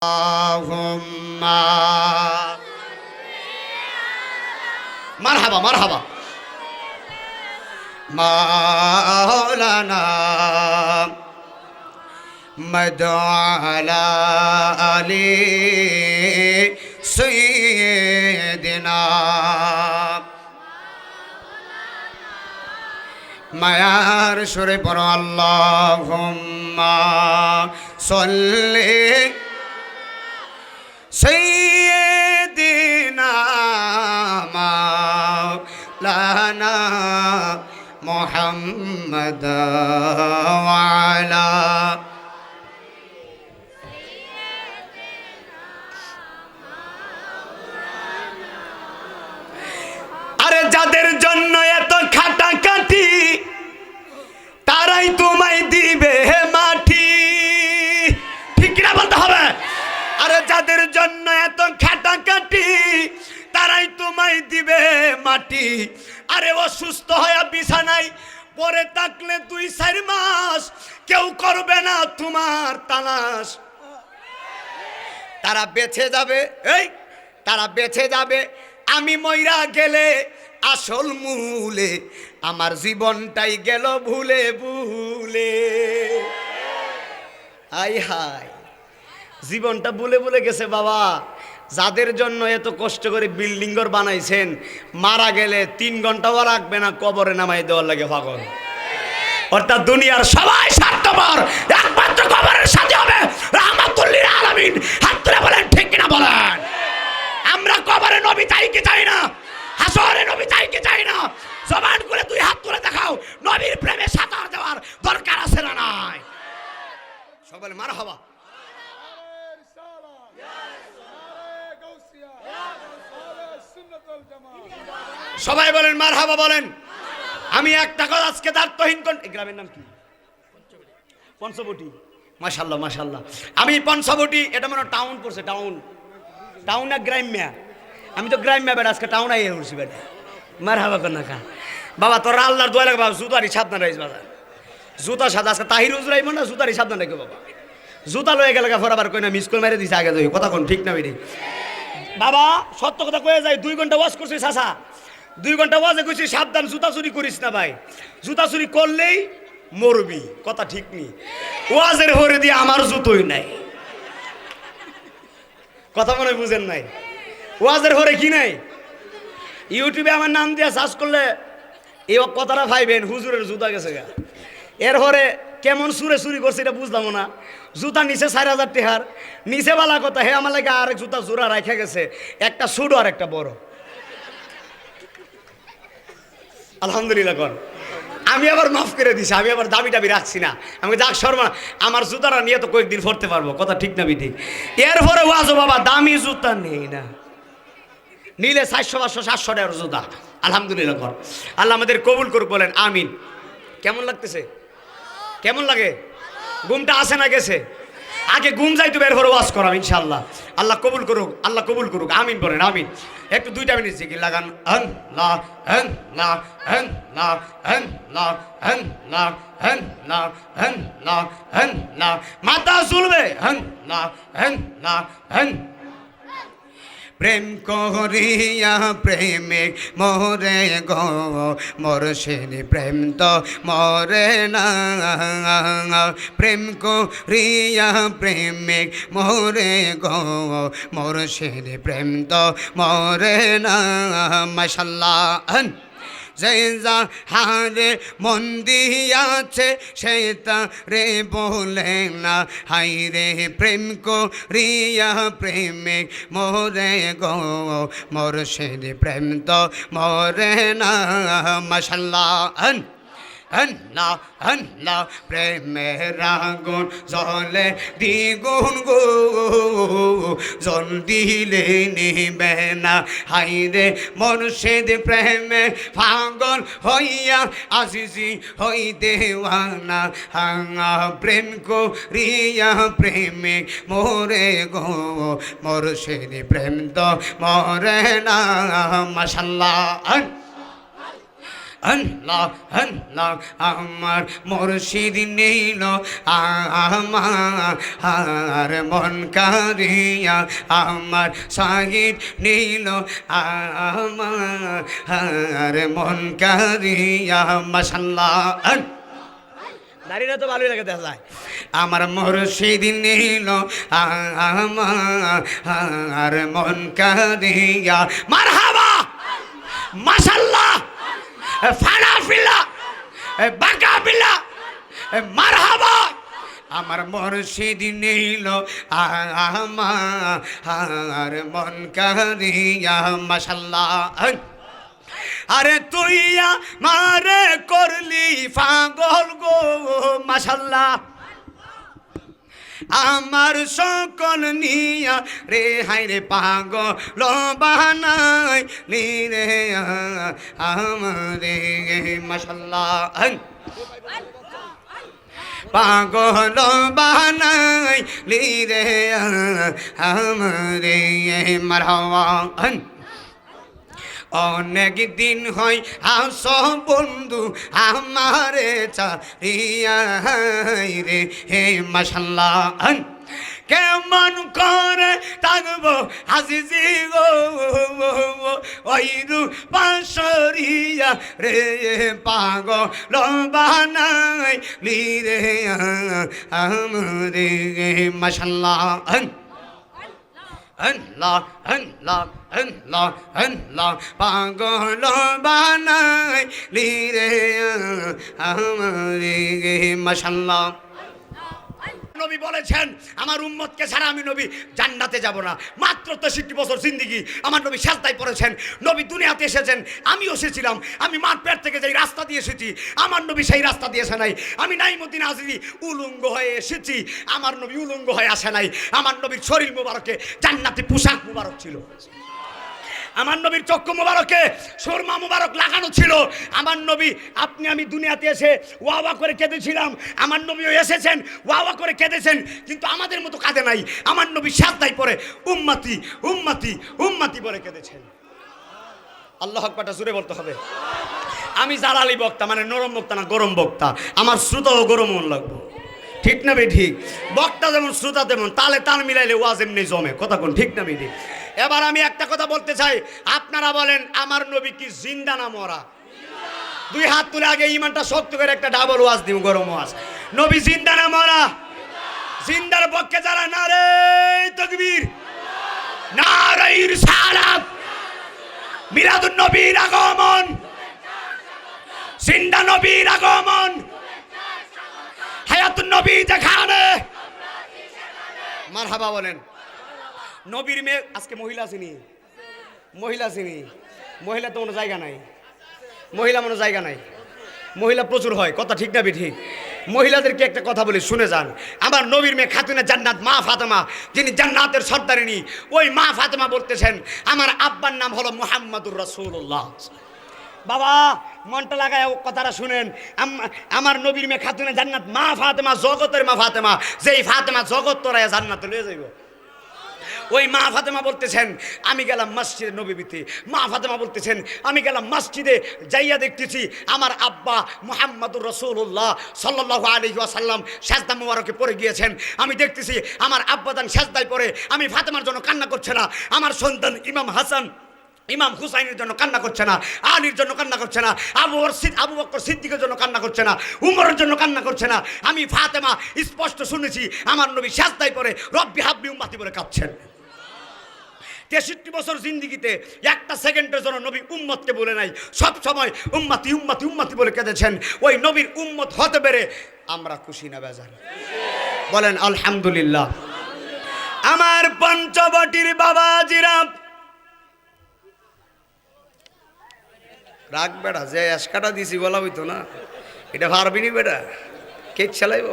আল্লাহুম্মা মারহাবা মারহাবা মাওলানা মাদু আলা আলি সাইয়্যিদিনা মায়ার সুরে পড়ো আল্লাহুম্মা সাল্লি সাইয়্যিদিনা মাওলানা মুহাম্মদ ওয়া আলা আরে যাদের জন্য এত খাটাখাটি তারাই তোমায় দিবে মাটি, ঠিক কিনা বলতে হবে। আরে যাদের জন্য এত খাটাখাটি তারাই তোমায় দিবে মাটি। আরে অসুস্থ হয়ে বিছানায় পরে থাকলে 2-4 মাস কেউ করবে না তোমার তালাশ। তারা বেঁচে যাবে, তারা বেঁচে যাবে আমি মইরা গেলে। আসল মূলে আমার জীবনটাই গেল ভুলে ভুলে। আই হাই, জীবনটা ভুলে ভুলে গেছে বাবা। যাদের জন্য এত কষ্ট করে বিল্ডিং ঘর বানাইছেন, মারা গেলে 3 ঘন্টাও রাখবে না, কবরে নামাই দেওয়ার লাগে পাগল। অর্থাৎ দুনিয়ার সবাই স্বার্থপর, একমাত্র কবরের সাথে হবে রাহমাতুল লিল আলামিন। হাত তুলে বলেন ঠিক কিনা বলেন। আমরা কবরে নবী চাই কি চাই না? হাসরে নবী চাই কি চাই না? জবান করে 2 হাত তুলে দেখাও, নবীর প্রেমে সাঁতার দেওয়ার দরকার আছে না নাই? সবাই মারহাবা। সবাই বলেন মারহাবা বলেন। আমি একটা কথা আজকে দায়িত্বহীন গ্রামের নাম কি? পঞ্চবটি। মাশাআল্লাহ মাশাআল্লাহ। আমি পঞ্চবটি, এটা মনে টাউন পড়ছে। টাউন না গ্রাম্য? আমি তো গ্রাম্য বেটা, আজকে টাউন আইয়ে উঠছি বেটা। মারহাবা কর না খা বাবা। তোরা আল্লাহর দোয়া লাগে বাবা, জুতারি সাবধান রাখিস বাবা। জুতা সাদা আজকে তাহির হুজুর আইব না, জুতারি সাবধান রাখো বাবা। জুতা লয়ে গেলে ফরাবার কই না, মিস কল মেরে দিছে আগে। কথা কোন ঠিক না বেরি বাবা? সত্য কথা কয়ে যায়। 2 ঘন্টা ওয়াজ করছিস চাচা, 2 ঘন্টা ওয়াজে কইছি সাবধান, জুতা চুরি করিস না ভাই। জুতা চুরি করলেই মরবি, কথা ঠিক নি। ওয়াজের হরে দিয়ে আমার জুতোই নাই, কথা মনে বুঝেন নাই। ওয়াজের হরে কি নাই? ইউটিউবে আমার নাম দিয়ে সার্চ করলে এই কথাটা ভাইবেন, হুজুরের জুতা গেছে গা। এর হরে কেমন সুরে চুরি করছে এটা বুঝলাম না। জুতা নিচে 4000 টাকার, নিচে বালা কথা। হে আমার লাগে আরেক জুতা জোড়া রাখা গেছে, একটা ছোট আর একটা বড়। আলহামদুলিল্লাহ কর। আমি আবার মাফ করে দিছি, আমি আবার দাবি টাবি রাখছি না। আমি যাক শর্মা, আমার জুতাটা নিয়ে তো কয়েকদিন পরতে পারবো, কথা ঠিক না বিধি। এরপরে ওয়াজো বাবা দামি জুতা নেই না, নিলে 400-500-700 টাকার জুতা। আলহামদুলিল্লাহ কর। আল্লাহ আমাদের কবুল করুক, বলেন আমিন। কেমন লাগতেছে? কেমন লাগে? ঘুমটা আসে না গেছে? আগে ঘুম যাই তো বের করে ওয়াজ করাম ইনশাআল্লাহ। আল্লাহ কবুল করুক, আল্লাহ কবুল করুক। আমিন বলেন আমিন। একটু 2টা মিনিট জিকির লাগান। আল্লাহ আল্লাহ আল্লাহ আল্লাহ আল্লাহ আল্লাহ আল্লাহ আল্লাহ। মাথা চুলবে। আল্লাহ আল্লাহ আল্লাহ। প্রেম করিয়া প্রেমিক মরে গো, মুর্শিদ প্রেম তো মরে না। প্রেম করিয়া প্রেমিক মরে গো, মুর্শিদ প্রেম তো মরে না। মাশাআল্লাহ। যে যাহারে মন দিয়াছে সে তারে বলে না হাই রে। প্রেম করিয়া প্রেমিক মরে গো, মুর্শিদ প্রেম তো মরে না। মাশাআল্লাহ। আল্লাহ আল্লাহ। প্রেমের আগুন জ্বলে দ্বিগুণ গো, জল দিলে নিবে না হাই রে। মুর্শিদ প্রেমে পাগল হইয়া আজিজি হই দেওয়ানা। প্রেম করিয়া প্রেমিক মরে গো, মুর্শিদ প্রেম তো মরে না। মাশাআল্লাহ। আল্লাহ আল্লাহ আমার মুর্শিদ নীল আমার মন কারিয়া আমার সাহিদ নীল আমার মন কারিয়া মাশাআল্লাহ দাঁড়িয়ে তো ভালোই লাগে দেখা যায় আমার মুর্শিদ নীল আমার মন কারিয়া মারহাবা মাশাআল্লাহ ফানা ফিল্লা বাকা বিল্লা মারহাবা আমার মুর্শিদ নীল আমার মন কারিয়া মাশাআল্লাহ আরে তুই আমারে করলি পাগল গো মাশাআল্লাহ আমার সকল নিয়া রে হাই রে পাগল বানাই নি রে আমারে মাশাআল্লাহ পাগল বানাই লি রে আমারে মারহাবা অনেক দিন হয় আস বন্ধু আমারে চারিয়া রে হে মাশাআল্লাহ কেমন করে থাকবো আজিজি গো ওইরু পাশরিয়া রে পাগল বানাই লি রে আমরে মাশাআল্লাহ আল্লাহ আল্লাহ আল্লাহ আল্লাহ পাগল বানাই লি রে আমরে মাশাআল্লাহ নবী বলেছেন আমার উম্মতকে ছাড়া আমি নবী জান্নাতে যাব না মাত্র 63 বছর জিন্দেগি আমার নবী সাজদায় পড়েছেন নবী দুনিয়াতে এসেছেন আমিও এসেছিলাম আমি মার পেট থেকে যেই রাস্তা দিয়ে এসেছি আমার নবী সেই রাস্তা দিয়ে আসে নাই আমি নাইমুদ্দিন আজরি উলঙ্গ হয়ে এসেছি আমার নবী উলঙ্গ হয়ে আসে নাই আমার নবীর শরীর মুবারকে জান্নাতি পোশাক মুবারক ছিল আমার নবীর চক্ষু মুবারকে সুরমা মুবারক লাগানো ছিল আমার নবী আপনি আমি দুনিয়াতে এসে ওয়া করে কেঁদেছিলাম আমার নবীও এসেছেন ওয়া করে কেঁদেছেন কিন্তু আমাদের মতো কাঁদে নাই আমার নবী সাজদায় পড়ে উম্মতি উম্মতি উম্মতি বলে কেঁদেছেন আল্লাহু আকবার জোরে বলতে হবে আমি জালালি বক্তা মানে নরম বক্তা না গরম বক্তা আমার শ্রোতাও গরম মন লাগবে ঠিক না বে ঠিক বক্তা যেমন শ্রোতা তেমন তালে তাল মিলাইলে ওয়াজ এমনি জমে কথা কোন ঠিক না বে ঠিক এবার আমি একটা কথা বলতে চাই আপনারা বলেন আমার নবী কি জিন্দা না মরা দুই হাত তুলে আগে ঈমানটা শক্ত করে একটা ডাবল ওয়াজ দিব গরম ওয়াজ নবী জিন্দা না মরা জিন্দার পক্ষে যারা নারে তাকবীর নারে রিসালাত মিলাদুন নবীর আগমন জিন্দা নবীর আগমন হায়াতুন নবী যেখানে মারহাবা বলেন নবীর মেয়ে আজকে মহিলা আসেনি মহিলা তো কোনো জায়গা নাই মহিলা প্রচুর হয় কথা ঠিক না ঠিক মহিলাদেরকে একটা কথা বলি শুনে যান আমার নবীর মেয়ে খাতুনে জান্নাত মা ফাতেমা যিনি জান্নাতের সর্দারিনী ওই মা ফাতেমা বলতেছেন আমার আব্বার নাম হলো মুহাম্মাদুর রাসূলুল্লাহ বাবা মনটা লাগায় কথাটা শুনেন আমার নবীর মেয়ে খাতুনে জান্নাত মা ফাতেমা জগতের মা ফাতেমা যেই ফাতেমা জগৎ তোরা জান্নাতে লয়ে যাইব ওই মা ফাতেমা বলতেছেন আমি গেলাম মসজিদে নববীতে মা ফাতেমা বলতেছেন আমি গেলাম মসজিদে যাইয়া দেখতেছি আমার আব্বা মুহাম্মাদুর রাসূলুল্লাহ সাল্লাল্লাহু আলাইহি ওয়াসাল্লাম সাজদা মুবারকে পড়ে গিয়েছেন আমি দেখতেছি আমার আব্বাদান সাজদায় পড়ে আমি ফাতেমার জন্য কান্না করছে না আমার সন্তান ইমাম হাসান ইমাম হুসাইনের জন্য কান্না করছে না আলীর জন্য কান্না করছে না আবু বকর সিদ্দিকের জন্য কান্না করছে না উমরের জন্য কান্না করছে না আমি ফাতেমা স্পষ্ট শুনেছি আমার নবী সাজদায় পড়ে রব্বি হাবলি উম্মতি বলে কাঁদছেন 63 বছর জিন্দেগিতে একটা সেকেন্ডের জন্য নবী উম্মতকে বলে নাই সব সময় উম্মতি উম্মতি উম্মতি বলে কেঁদেছেন ওই নবীর উম্মত হতে পেরে আমরা খুশি না বেজার বলেন আলহামদুলিল্লাহ আমার পঞ্চবটির বাবাজিরা রাগ বেড়া যে এসকাটা দিছি বলা হইতো না এটা পারবি নি বেটা কে চালাইব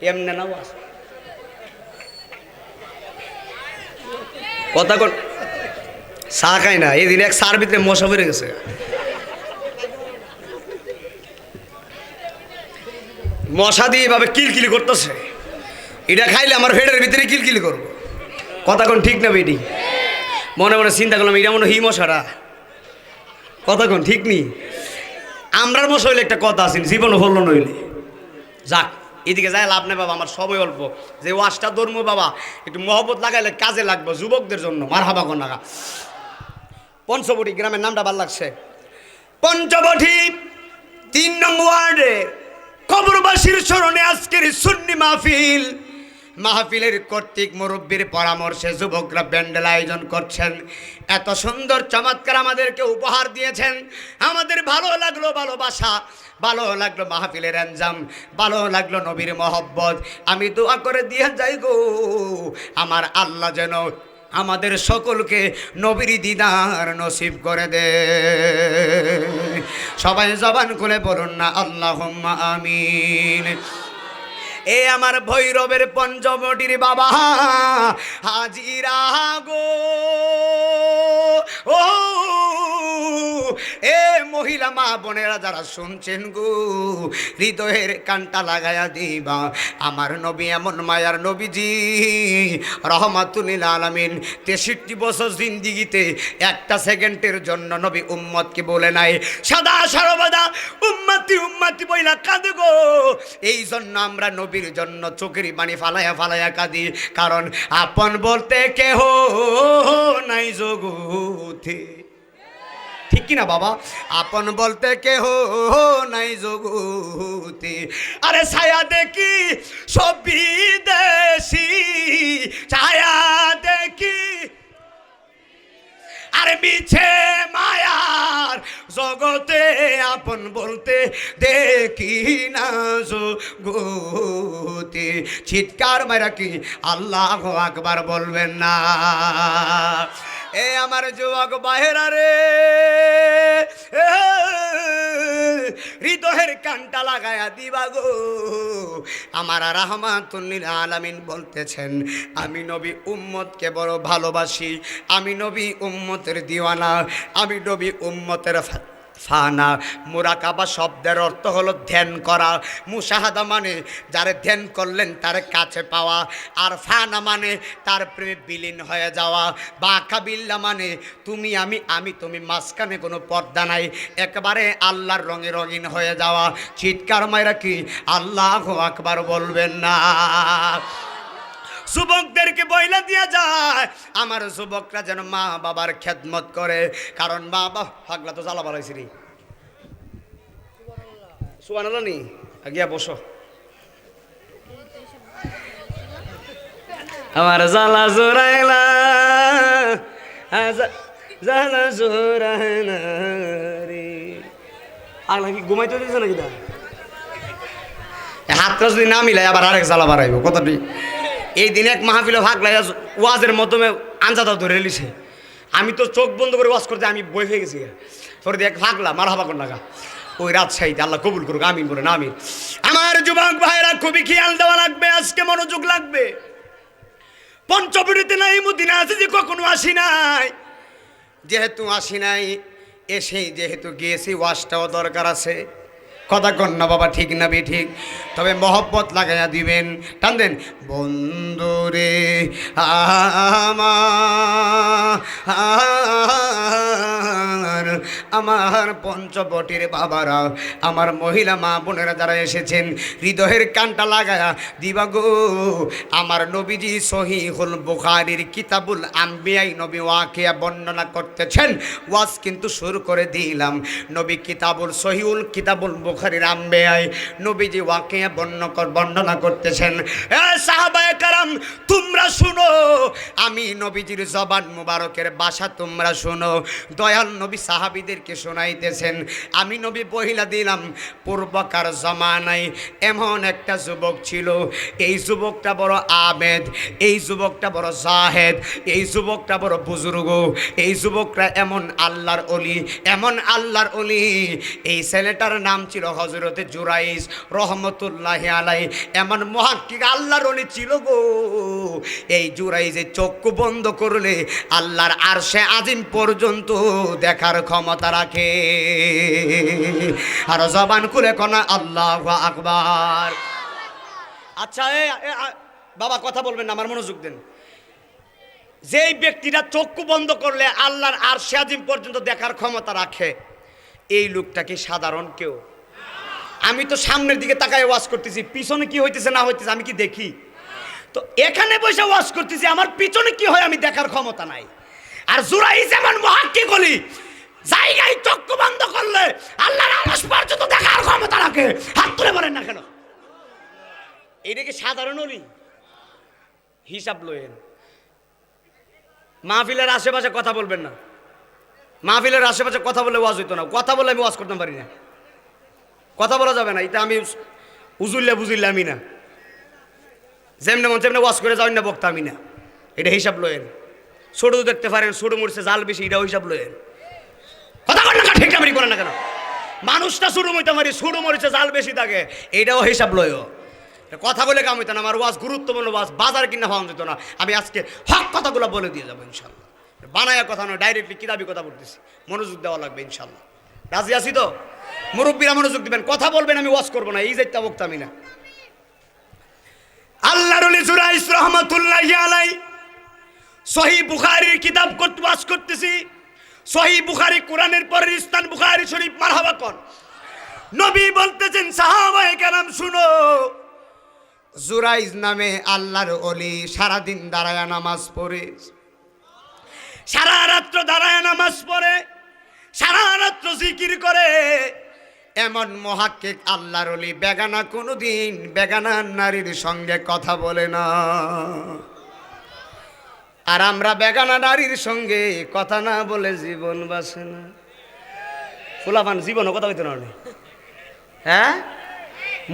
এমনে না বাস কথা কোন চা খাই না এদিন এক সার ভিতরে মশা বেড়ে গেছে মশা দিয়ে এভাবে কিলকিলি করতেছে এটা খাইলে আমার ফেডের ভিতরে কিলকিলি করবো কথা কোন ঠিক না বেটি মনে মনে চিন্তা করলাম এটা মনে হি মশারা কথা কোন ঠিক নি আমরার মশা হইলে একটা কথা আছেন, জীবন হলো নইলে যাক এদিকে যায় লাভ নেই বাবা, আমার সবই অল্প। যে ওয়াজটা ধর্ম বাবা একটু মহব্বত লাগাইলে কাজে লাগবে যুবকদের জন্য। মার হাবা কন্যা। পঞ্চবটি গ্রামের নামটা ভাল লাগছে। পঞ্চবটি 3 নং ওয়ার্ডে কবরবাসীর স্মরণে আজকের সুন্নি মাহফিল। মাহফিলের কর্তৃক মুরব্বীর পরামর্শে যুবকরা ব্যান্ডেল আয়োজন করছেন। এত সুন্দর চমৎকার আমাদেরকে উপহার দিয়েছেন, আমাদের ভালো লাগলো। ভালোবাসা ভালো লাগলো, মাহফিলের আঞ্জাম ভালো লাগলো, নবীর মহব্বত। আমি দোয়া করে দিয়ে যাই গো, আমার আল্লাহ যেন আমাদের সকলকে নবীর দিদার নসিব করে দে। সবাই জবান খুলে বলুন না আল্লাহুম্মা আমিন। এ আমার ভৈরবের পঞ্চবটির বাবা হাজিরা গো, ও এ মহিলা মা বোনেরা যারা শুনছেন গো, হৃদয়ের কানটা লাগায়া দিবা। আমার নবী এমন মায়ার নবীজি রহমাতুল আলামিন 63 বছর জিন্দিগিতে একটা সেকেন্ডের জন্য নবী উম্মতকে বলে নাই সদা সর্বদা উম্মতি উম্মতি বইলা কাঁদে গো। এই জন্য আমরা নবীর জন্য চোখের পানি ফালায়া ফালায়া কাঁদি, কারণ আপন বলতে কেহ নাই জগতে। ঠিক কিনা বাবা? আপন বলতে কেহ নাই জগতে। আরে ছায়া দেখি সব বিদেশি, ছায়া দেখি আরে মিছে মায়ার জগতে, আপন বলতে দেখি না জগতে। চিৎকার মারা কি আল্লাহু আকবার বলবেন না? এ আমার যুবক বাহেরা রে, হৃদয়ের কানটা লাগায়া দিবা গো। আমার রাহমাতুল আলামিন বলতেছেন, আমি নবী উম্মতকে বড় ভালোবাসি, আমি নবী উম্মতের দিওয়ানা, আমি নবী উম্মতের ফানা। মুরাকাবা শব্দের অর্থ হলো ধ্যান করা। মুশাহাদা মানে যারে ধ্যান করলেন তার কাছে পাওয়া, আর ফানা মানে তার প্রেমে বিলীন হয়ে যাওয়া। বাকাবিল্লা মানে তুমি আমি, আমি তুমি, মাঝখানে কোনো পর্দা নাই, একেবারে আল্লাহর রঙে রঙিন হয়ে যাওয়া। চিৎকার মাইরা কি আল্লাহু আকবার বলবেন না? যুবকদেরকে বইলা দিয়া যায় আমার যুবকরা যেন মা বাবার খেদমত করে, কারণ মা বাবা হাগলা তো জ্বালা বাড়াইছি রে। সুবহানাল্লাহ নি গিয়া বসো। আমার জ্বালা জোরাইলা, জ্বালা জোরাইলা রে। আগলা কি ঘুমাইতে দিয়েছে নাকি? হাতটা যদি না মিলাই আবার আরেক জ্বালা বাড়াইব কথাটি। এই দিন এক মাহফিলে ভাগ লাগে ওয়াজের মাধ্যমে আঞ্জাদাও ধরে লিছে। আমি তো চোখ বন্ধ করে ওয়াজ করতে আমি বই হয়ে গেছি। তোর দিয়ে এক ভাগলা মার হাবা লাগা ওই রাজশাহীতে, আল্লাহ কবুল করুক, আমিন বলে না আমিন। আমার যুবক ভাইরা খুবই খেয়াল দেওয়া লাগবে, আজকে মনোযোগ লাগবে। পঞ্চবটিতে নাই মদিনা আছে যে কখনো আসি নাই, যেহেতু আসি নাই এসেই যেহেতু গিয়েছি ওয়াজটাও দরকার আছে। কথা কন না বাবা, ঠিক না বে ঠিক? তবে মহব্বত লাগাইয়া দিবেন, টান দেন বন্ধুরে আমার পঞ্চবটির বাবারা, আমার মহিলা মা বোনেরা যারা এসেছেন, হৃদয়ের কানটা লাগায়া দিবা গো। আমার নবীজি সহিহুল বুখারীর কিতাবুল আম্বিয়াই নবী ওয়াকিয়া বর্ণনা করতেছেন। ওয়াজ কিন্তু শুরু করে দিলাম। নবী কিতাবুল সহিহুল কিতাবুল বুখারীর আম্বিয়াই নবীজি ওয়াকিয়া বর্ণনা করতেছেন। এ সাহাবায়ে কেরাম তোমরা শুনো, আমি নবীজির জবান মুবারকের ভাষা তোমরা শুনো। দয়াল নবী সাহাবীদেরকে শোনাইতেছেন। আমি নবী বহিলা দিলাম, পূর্বকার জমানায় এমন একটা যুবক ছিল, এই যুবকটা বড় আবেদ, এই যুবকটা বড় জাহেদ, এই যুবকটা বড় বুজুর্গ, এই যুবকরা এমন আল্লাহর অলি, এমন আল্লাহর অলি। এই ছেলেটার নাম ছিল হযরতে জুরাইজ রহমতুল্লাহি আলাইহি। এমন মুহাক্কিক আল্লাহর অলি ছিল গো। এই জুরাইজের চক্ষু বন্ধ করলে আল্লাহর আরশে আজিম পর্যন্ত দেখার ক্ষমতা রাখে। আর জবান খুলে কোনা আল্লাহু আকবার। আচ্ছা বাবা কথা বলবেন না, আমার মনোযোগ দেন। যেই ব্যক্তিটা চক্ষু বন্ধ করলে আল্লাহর আরশে আজিম পর্যন্ত দেখার ক্ষমতা রাখে, এই লোকটা কি সাধারণ কেউ? আমি তো সামনের দিকে তাকায় ওয়াজ করতেছি, পিছনে কি হইতেছে না হইতেছে আমি কি দেখি? তো এখানে বসে ওয়াজ করতেছি, আমার পিছনে কি হয় আমি দেখার ক্ষমতা নাই। আর জুরাই যেমন মুহাক্কিক বলি, জায়গায় চক্ষু বন্ধ করলে আল্লাহর আরশ পর্যন্ত দেখার ক্ষমতা রাখে। হাত তুলে বলেন না কেন? এইটা কি সাধারণ ওলি? হিসাব লয়েন। মাহফিলের আশেপাশে কথা বলবেন না। মাহফিলের আশেপাশে কথা বলে ওয়াজ হইতো না। কথা বলে আমি ওয়াজ করতে পারি না, কথা বলা যাবে না। এটা আমি বুঝিল্লা আমি না, যেমনে মন তেমনি ওয়াজ করে যাই না, বক্তা আমি না। এটা হিসাব লয়েন। ছোট দেখতে পারেন, ছোট মরিচে জাল বেশি, এটাও হিসাব লয়েন। কথা বলেন না, ঠিক আমি করেন না কেন? মানুষটা ছোট মইতে পারি, ছোট মরিচে জাল বেশি থাকে, এইটাও হিসাব লয়। কথা বলে কাম হইতো না। আমার ওয়াজ গুরুত্বপূর্ণ ওয়াজ, বাজার কিনা পাওয়া যেত না। আমি আজকে হক কথাগুলো বলে দিয়ে যাবো ইনশাল্লাহ। বানায়া কথা নয়, ডাইরেক্টলি কিতাবি কথা বলতেছি। মনোযোগ দেওয়া লাগবে ইনশাল্লাহ। রাজি আছি তো? মুরব্বীরা মনোযোগ দিবেন, কথা বলবেন, আমি ওয়াজ করবো না। এই যে বক্তা আমি না। আল্লাহর ওলি জুরাইস রাহমাতুল্লাহি আলাইহি সহিহ বুখারীর কিতাব করতে ওয়াজ করতেছি। সহিহ বুখারী কোরআনের পরের স্থান, বুখারী শরীফ। মারহাবা কর। নবী বলতেছেন, সাহাবায়ে কেরাম শুনো, জুরাইজ নামে আল্লাহর ওলি সারাদিন দাঁড়ায়া নামাজ পড়ে, সারা রাত্র দাঁড়ায় নামাজ পড়ে, সারা রাত্র জিকির করে। এমন মুহাক্কিক আল্লাহর ওলি বেগানা কোনোদিন বেগানা নারীর সঙ্গে কথা বলে না। আর আমরা বেগানা নারীর সঙ্গে কথা না বলে জীবন বাঁচে না। ফুলাফান জীবনও কথা বলতে না। হ্যাঁ,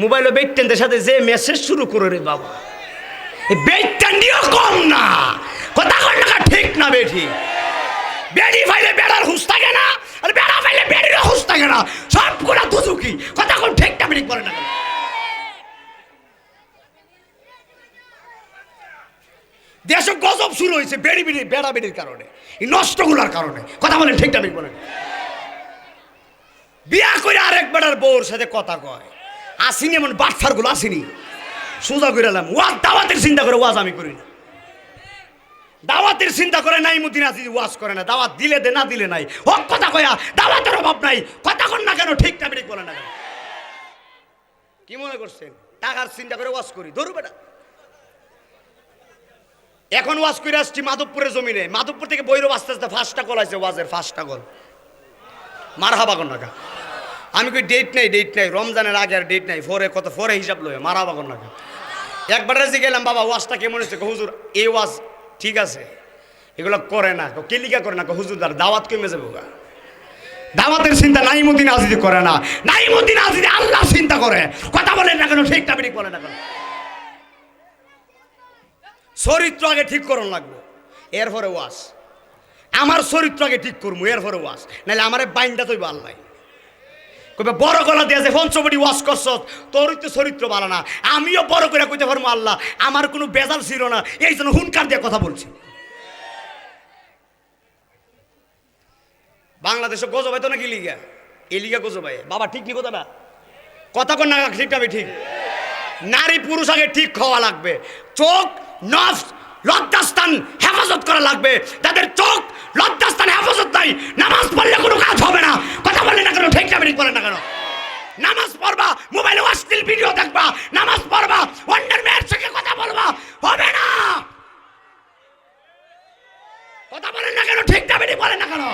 মোবাইলে বেটটেনদের সাথে যে মেসেজ শুরু করে রে বাবা, এই বেটটেন্ডিও কম না। কথা কর না, ঠিক না বেঠি? বেড়ি ফাইলে বেড়ার হুঁশ থাকে না, আর বেড়া ফাইলে বেড়িরও হুঁশ থাকে না। সবগুলা দুজুকি। কথা কোন ঠিক না বেঠিক করে না? দেশে গজব শুরু হয়েছে বেড়ি বেড়ি বেড়া বেড়ির কারণে, এই নষ্টগুলার কারণে। কথা বলেন ঠিক না বেঠিক বলেন? বিয়া করে আরেক বেড়ার বউর সাথে কথা কয়। আসিনি এমন বাটফার গুলো আসিনি। সোজা করে এলাম, ওয়াজ দাওয়াতের চিন্তা করে ওয়াজ আমি করি না। দাওয়াতের চিন্তা করে নাইমুদ্দিন আজিজ ওয়াজ করে না। দাওয়াত দিলে দে, না দিলে নাই। হক কথা কয়া, দাওয়াতের অভাব নাই। কথা কন না কেন? ঠিক না বেঠিক বলে না কেন? কি মনে করছেন টাকার চিন্তা করে ওয়াজ করি? ধরু বেটা। এখন ওয়াজ করে আসছি মাধবপুরের জমিনে। মাধবপুর থেকে বৈরব আস্তে আস্তে 5টা কল আছে ওয়াজের, 5টা কল। মারহাবা কর না। আমি কই ডেট নাই, ডেট নাই। রমজানের আগে আর ডেট নাই, ফরে কত ফরে হিসাব লয়। মারহাবা কর না। একবার রাজি গেলাম, বাবা ওয়াজটা কেমন হয়েছে? হুজুর এই ওয়াজ ঠিক আছে, এগুলো করে না। কেলিকা করে না? হুজুর তার দাওয়াত কমে যাবো। দাওয়াতের চিন্তা নাইমুদ্দিন আজিজ করে না। নাইমুদ্দিন আজিজ আল্লাহ চিন্তা করে। কথা বলেন না কেন? ঠিক না বেঠিক বলে না কেন? চরিত্র আগে ঠিক করন লাগবে, এরপরে ওয়াজ। আমার চরিত্র আগে ঠিক করবো, এরপরে ওয়াজ। নাহলে আমার বাইনটা তৈব আল্লাহ কইবে বড় গলা দিয়ে যে পঞ্চবটি ওয়াজ করছ, তোর তো চরিত্র ভালো না। আমিও বড় করে কইতে পারবো আল্লাহ আমার কোনো বেজাল ছিল না, এই জন্য হুনকার দিয়ে কথা বলছি। বাংলাদেশে গজব হয় তো নাকি লিগা? এই লিগা গজব হয় বাবা। ঠিক নি কথাটা? কথা কর না, ঠিক না ঠিক? নারী পুরুষ আগে ঠিক হওয়া লাগবে। চোখ, নফস, লজ্জাস্থান হেফাজত করা লাগবে। তাদের চোখ, লজ্জাস্থান হেফাজত নাই, নামাজ পড়লে কোনো কাজ হবে না। কথা বলে না কেন? ঠিক না ঠিক বলে না কেন? নামাজ পড়বা, মোবাইলে অশ্লীল ভিডিও দেখবা, নামাজ পড়বা, অন্যের মেয়ের সঙ্গে কথা বলবা, হবে না। কথা বলেন না কেন? ঠিক না ঠিক বলেন না কেন?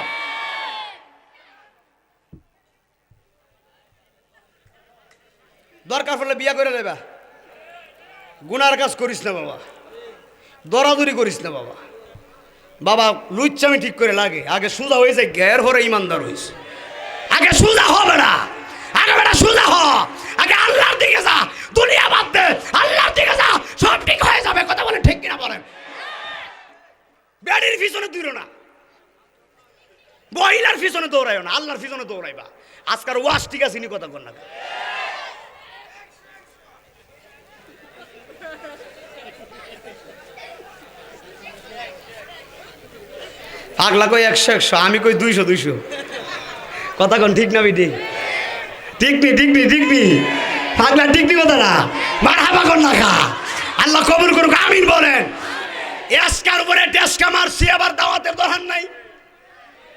দরকার পড়লে বিয়া করে দেবা, গুনার কাজ করিস না বাবা, দরাদরি করিস না বাবা। বাবা লুচ্চামি ঠিক করে লাগে, আগে সোজা হয়ে যায়, গ্যার হরে ইমানদার হয়েছে। আগে সোজা হবে না, আগে বেটা সোজা হ, আগে আল্লাহর দিকে যা, দুনিয়া বাদ দে, আল্লাহর দিকে যা, সব ঠিক হয়ে যাবে। কথা বলেন ঠিক কিনা বলেন? বেড়ির পিছনে দৌড়ো না, মহিলার পিছনে দৌড়াইও না, আল্লাহর পিছনে দৌড়াইবা। আজকাল ওয়াজ ঠিক আছে নি? কথা কর না। পাগলা কই 100 আমি কই 200 কথা কোন ঠিক না বেটি? ঠিক নি পাগলা ঠিক নি কথা না? মারহাবা কর না খা, আল্লাহ কবুল করুক, আমিন বলেন। এসকার উপরে টেসকা মারছি, আবার দাওয়াতের দরকার নাই।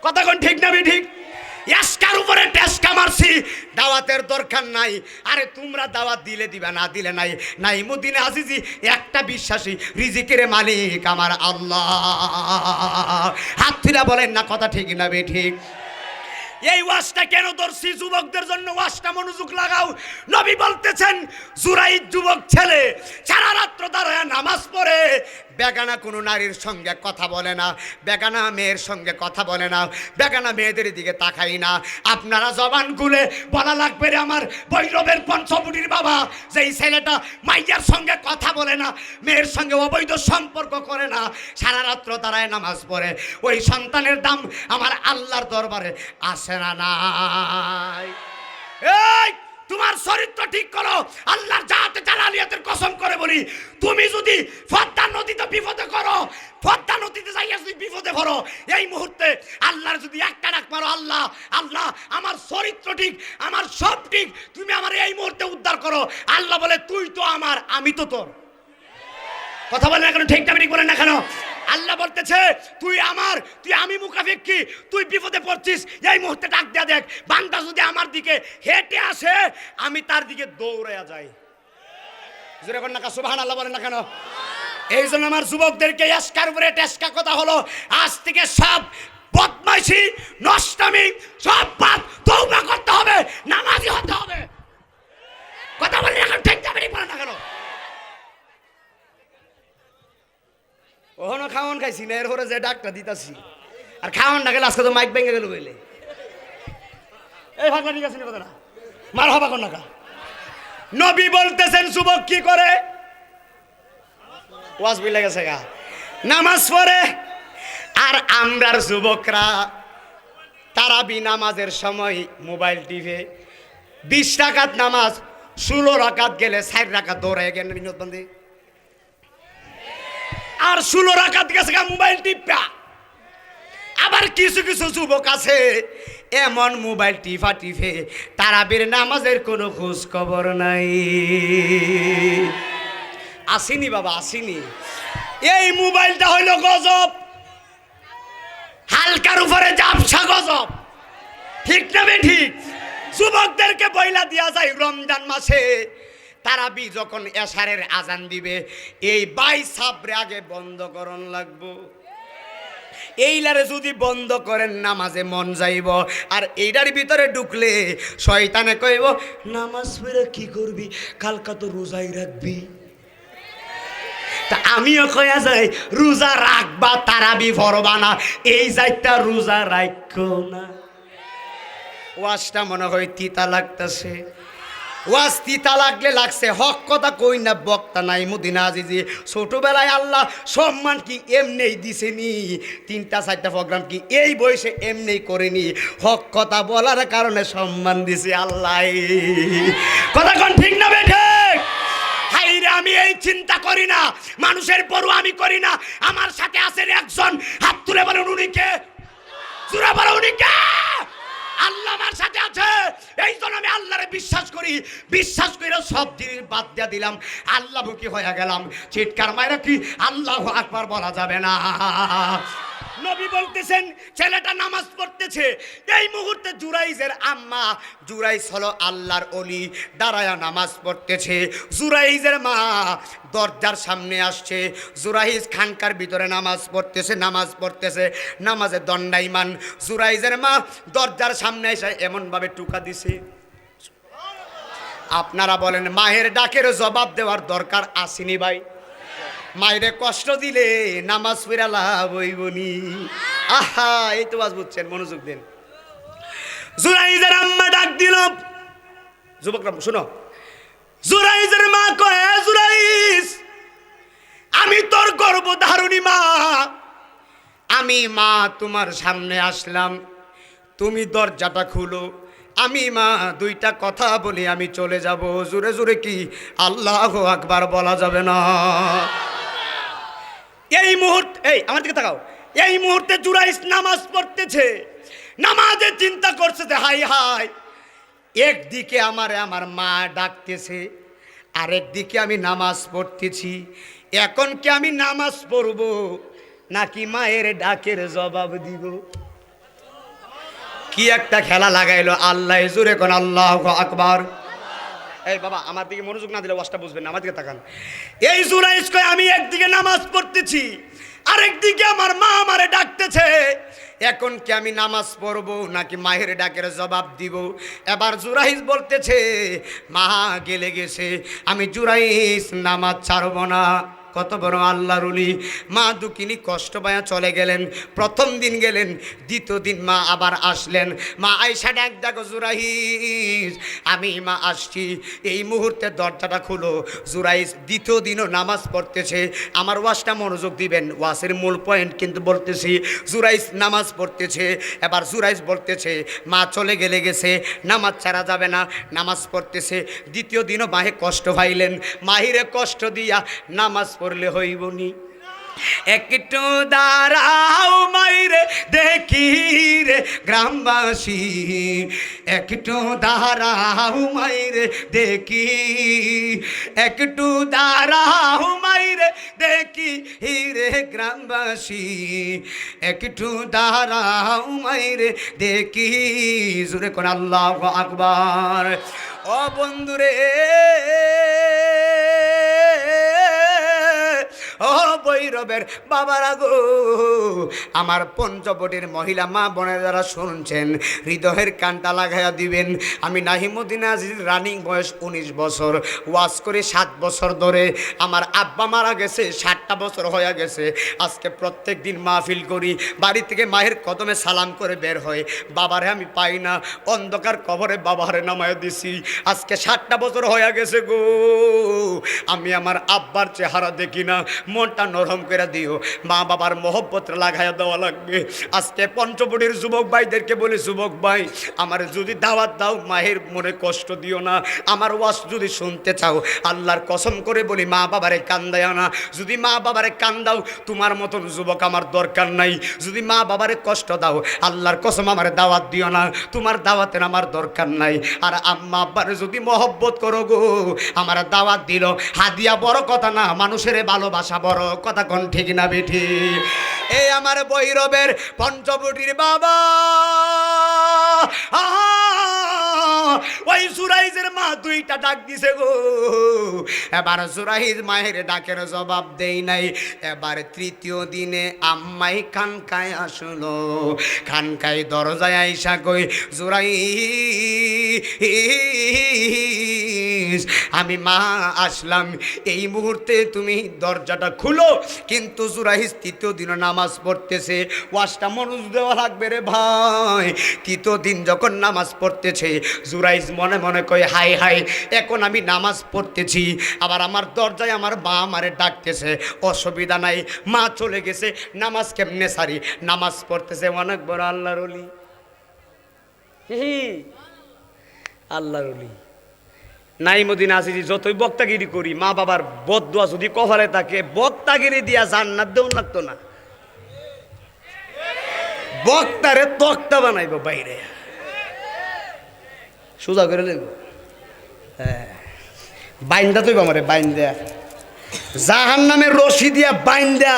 কথা কোন ঠিক না বেটি? এসকার উপরে টেসকা মারছি, দাওয়াতের দরকার নাই। আরে তোমরা দাওয়াত দিলে দিবা, না দিলে নাই। নাইমুদ্দিন আজিজি একটা বিশ্বাসী, রিজিকের মালিক আমার আল্লাহ। হাত তুলে বলেন না কথা ঠিক না বে ঠিক? এই ওয়াজটা কেন ধরছি? যুবকদের জন্য ওয়াজটা, মনোযোগ লাগাও। নবী বলতেছেন, জুরাইদ যুবক ছেলে সারা রাত্র দাঁড়ায় নামাজ পড়ে, বেগানা কোনো নারীর সঙ্গে কথা বলে না, বেগানা মেয়ের সঙ্গে কথা বলে না, বেগানা মেয়েদের দিকে তাকাই না। আপনারা জবান খুলে বলা লাগবে রে আমার বৈরবের পঞ্চবুটির বাবা, যে এই ছেলেটা মাইয়ার সঙ্গে কথা বলে না, মেয়ের সঙ্গে অবৈধ সম্পর্ক করে না, সারা রাত্র দাঁড়ায় নামাজ পড়ে, ওই সন্তানের দাম আমার আল্লাহর দরবারে আসে না নাই? এই তোমার চরিত্র ঠিক করো। আল্লাহর জাহাতে জালালিয়াতের কসম করে বলি, তুমি যদি পদ্মা নদীতে বিপদে করো, পদ্মা নদীতে যাইয়া যদি বিপদে পড়ো, এই মুহূর্তে আল্লাহর যদি একটা ডাক মারো, আল্লাহ আল্লাহ আমার চরিত্র ঠিক, আমার সব ঠিক, তুমি আমার এই মুহূর্তে উদ্ধার করো, আল্লাহ বলে তুই তো আমার, আমি তো তোর। কথা বলেন না কেন? ঠিক না ঠিক বলেন না কেন? আল্লাহ বলতেছে তুই আমার, তুই আমি মুখাপেক্ষী, তুই বিপদে পড়ছিস, এই মুহূর্তে ডাক দেয়া দেখ। বান্দা যদি আমার দিকে হেঁটে আসে, আমি তার দিকে দৌড়াইয়া যাই। জোরে কোন না সুবহানাল্লাহ বলেন না কেন? এই জন্য আমার যুবকদেরকে এসকার উপরে টেসকা কথা হলো, আজ থেকে সব বদমাইশি নষ্টামি সব বাদ, তওবা করতে হবে, নামাজি হতে হবে। কথা বলেন না কেন? ঠিক না ঠিক বলেন না কেন? ওহনো খাওয়ান খাইছি না, এরপরে যে ডাকটা দিতাছি, আর খাওয়ান না গেলে আজকে তো মাইক ভেঙে গেল বইলে। এই ভাগনা ঠিক আছে না কথা না, মার হবা কোন না। নবী বলতেছেন যুবক কি করে? ওয়াজ বইলে গেছে গা, নামাজ পড়ে। আর আমরার যুবকরা তারাবি নামাজের সময় মোবাইল টিভে 20 রাকাত নামাজ 16 রাকাত গেলে 4 রাকাত দৌড়ায় গেল নিয়ত বন্দী, আর 16 রাকাত গেছে মোবাইল টিপা। আবার কিছু কিছু যুবক আছে এমন মোবাইল টিফা টিফে তারাবির নামাজের কোনো খোঁজ খবর নাই। আসেনি বাবা, আসেনি। এই মোবাইলটা হইল গজব, হালকার উপরে জাপসা গজব। ঠিক না বে ঠিক? যুবকদেরকে বইলা দিয়া যায় রমজান মাসে তারাবি যখন এশারের আজান দিবে, এই 22 সাবরে আগে বন্ধ করন লাগবো। এইলারে যদি বন্ধ করেন নামাজে মন যাইব, আর এইটার ভিতরে ঢুকলে শয়তানে কইব নামাজ পড়ে কি করবি, কালকা তো রোজাই রাখবি। তা আমিও কয়া যাই রোজা রাখবা, তারাবি পড়বা না, এই যাইতা রোজা রাখো না। ওয়াজটা মনে হয় তিতা লাগতেছে। ওয়াজ তিতা লাগলে লাগছে, হক কথা কই না বক্তা নাইমুদ্দিন আজিজি। ছোটবেলায় আল্লাহ সম্মান কি এমনি দিছেনি, 3-4টা প্রোগ্রাম কি এই বয়সে এমনি করেনি, হক কথা বলার কারণে সম্মান দিছে আল্লাহ। কথা কোন ঠিক না বেঠে? হাইরে আমি এই চিন্তা করি না, মানুষের পরও আমি করি না। আমার সাথে আছেন একজন, হাত তুলে বলেন উনি কে? জোরে বলেন উনি কে? আল্লাহ আমার সাথে আছে, এই জন্য আমি আল্লাহরে বিশ্বাস করি। বিশ্বাস করে সব জিনিস বাদ দিয়ে দিলাম, আল্লাহ মুখী হয়ে গেলাম। চিৎকার মাইরা কি আল্লাহু আকবার বলা যাবে না? নবী বলতেছেন ছেলেটা নামাজ পড়তেছে, এই মুহূর্তে জুরাইজের আম্মা, জুরাইজ হলো আল্লাহর ওলি, দাঁড়ায়া নামাজ পড়তেছে। জুরাইজের মা দরজার সামনে আসছে, জুরাইজ খানকার ভিতরে নামাজ পড়তেছে, নামাজে দণ্ডায়মান। জুরাইজের মা দরজার সামনে এসে এমনভাবে টুকা দিছে। আপনারা বলেন মায়ের ডাকের জবাব দেওয়ার দরকার আসেনি ভাই? মায়েরে কষ্ট দিলে নামাজ পড়া লাভ হইবনি। আহা, এই তো আজ বুঝছেন, মনোযোগ দেন। জুরাইজের আম্মা ডাক দিল, যুবকরা শুনো। জুরাইজের মা কয়, জুরাইজ আমি তোর গর্ভধারিণী মা, আমি মা তোমার সামনে আসলাম, তুমি দরজাটা খুলো, আমি মা 2টা কথা বলি আমি চলে যাব। জোরে জোরে কি আল্লাহু আকবার বলা যাবে না? এই মুহূর্তে, এই আমার দিকে তাকাও, এই মুহূর্তে জুরাইজ নামাজ পড়তেছে, নামাজে চিন্তা করছে হাই হাই, একদিকে আমার মা ডাকতেছে, আরেকদিকে আমি নামাজ পড়তেছি, এখন কি আমি নামাজ পড়ব নাকি মায়ের ডাকের জবাব দিব? কি একটা খেলা লাগাইলো, আল্লাহ জোরে কোন আল্লাহু আকবার। এই বাবা আমার দিকে মনোযোগ না দিলে ওয়াজটা বুঝবেন না, আমার দিকে তাকান। এই জুরাইজ কয় আমি একদিকে নামাজ পড়তেছি, আরেকদিকে আমার মা আমারে ডাকতেছে, এখন কি আমি নামাজ পড়বো নাকি মায়ের ডাকের জবাব দিব? এবার জুরাইজ বলতেছে মা গেলে গেছে, আমি জুরাইজ নামাজ ছাড়বো না। কত বড় আল্লাহর ওলি। মা দুঃখিনী কষ্ট পায়া চলে গেলেন। প্রথম দিন গেলেন, দ্বিতীয় দিন মা আবার আসলেন। মা আয়সা ডাক দেখো জুরাইজ আমি মা আসছি, এই মুহূর্তে দরজাটা খুলো। জুরাইজ দ্বিতীয় দিনও নামাজ পড়তেছে। আমার ওয়াজটা মনোযোগ দিবেন, ওয়াজের মূল পয়েন্ট কিন্তু বলতেছি। জুরাইজ নামাজ পড়তেছে। এবার জুরাইজ বলতেছে মা চলে গেলে গেছে, নামাজ ছাড়া যাবে না, নামাজ পড়তেছে। দ্বিতীয় দিনও মাহে কষ্ট পাইলেন, মাহিরে কষ্ট দিয়া নামাজ পড়লে হইবনি। একটু দাঁড়াও মাইরে দেখি রে গ্রামবাসী, একটু দাঁড়াও মাইরে দেখি, একটু দাঁড়াও মাইরে দেখি রে গ্রামবাসী, একটু দাঁড়াও মাইরে দেখি। জোরে কোন আল্লাহু আকবার। ও বন্ধুরে, ও বৈরবের বাবারা গো, আমার পঞ্চবটির মহিলা মা বোনের যারা শুনছেন, হৃদয়ের কানটা লাগাইয়া দিবেন। আমি নাহিমুদ্দিন আজিজ, রানিং বয়স 19 বছর, ওয়াজ করে 7 বছর ধরে। আমার আব্বা মারা গেছে, 60টা বছর হয়ে গেছে। আজকে প্রত্যেক দিন মাহফিল করি, বাড়ি থেকে মায়ের কদমে সালাম করে বের হয়, বাবারে আমি পাই না, অন্ধকার কবরে বাবারে নামায় দিছি। আজকে 60টা বছর হয়ে গেছে গো, আমি আমার আব্বার চেহারা দেখি না। মনটা নরম করে দিও, মা বাবার মহব্বত লাগাইয়া দেওয়া লাগবে। আজকে পঞ্চবটির যুবক ভাইদেরকে বলি, যুবক ভাই আমার যদি দাওয়াত দাও, মায়ের মনে কষ্ট দিও না। আমার ওয়াজ যদি শুনতে চাও, আল্লাহর কসম করে বলি মা বাবারে কান্দাইও না। যদি মা বাবারে কান্দাও, তোমার মতন যুবক আমার দরকার নাই। যদি মা বাবারে কষ্ট দাও, আল্লাহর কসম আমার দাওয়াত দিও না, তোমার দাওয়াতের আমার দরকার নাই। আর আম্মা আব্বারে যদি মহব্বত করো গো, আমার দাওয়াত দিল হাদিয়া বড় কথা না, মানুষের ভালোবাসা বড় কথা। কোন ঠিক না বেঠি? এই আমার বৈরবের পঞ্চবটির বাবা, ওই জুরাইজের মা দুইটা ডাক দিছে গো। এবার জুরাইজ মায়ের ডাকের জবাব দেই নাই। এবার তৃতীয় দিনে আম্মাই খানকায় আসলো, খানকায় দরজায় আইসা কই জুরাইজ আমি মা আসলাম, এই মুহূর্তে তুমি দরজাটা খুলো। কিন্তু জুরাইজ তৃতীয় দিন নামাজ পড়তেছে। ওয়াজটা মনোযোগ দেওয়া লাগবে রে ভাই। তৃতীয় দিন যখন নামাজ পড়তেছে, জুরাইজ মনে মনে কয় হাই হাই, এখন আমি নামাজ পড়তেছি, আবার আমার দরজায় আমার মা আমারে ডাকতেছে। অসুবিধা নাই, মা চলে গেছে, নামাজ কেমনে সারি? নামাজ পড়তেছে। অনেক বড় আল্লাহর ওলি, আল্লাহর ওলি। নাইমুদ্দিন আজিজি যতই বক্তাগিরি করি, মা বাবার বদদুয়া যদি কপালে থাকে, বক্তাগিরি দিয়া জান্নাত দেও লাগতো না, বক্তারে তক্তা বানাইব বাইরে, সোজা করে লেব। হ্যাঁ, বাইন্দা তুই আমারে বাইন্দা, জাহান নামের রশি দিয়া বাইন্দা,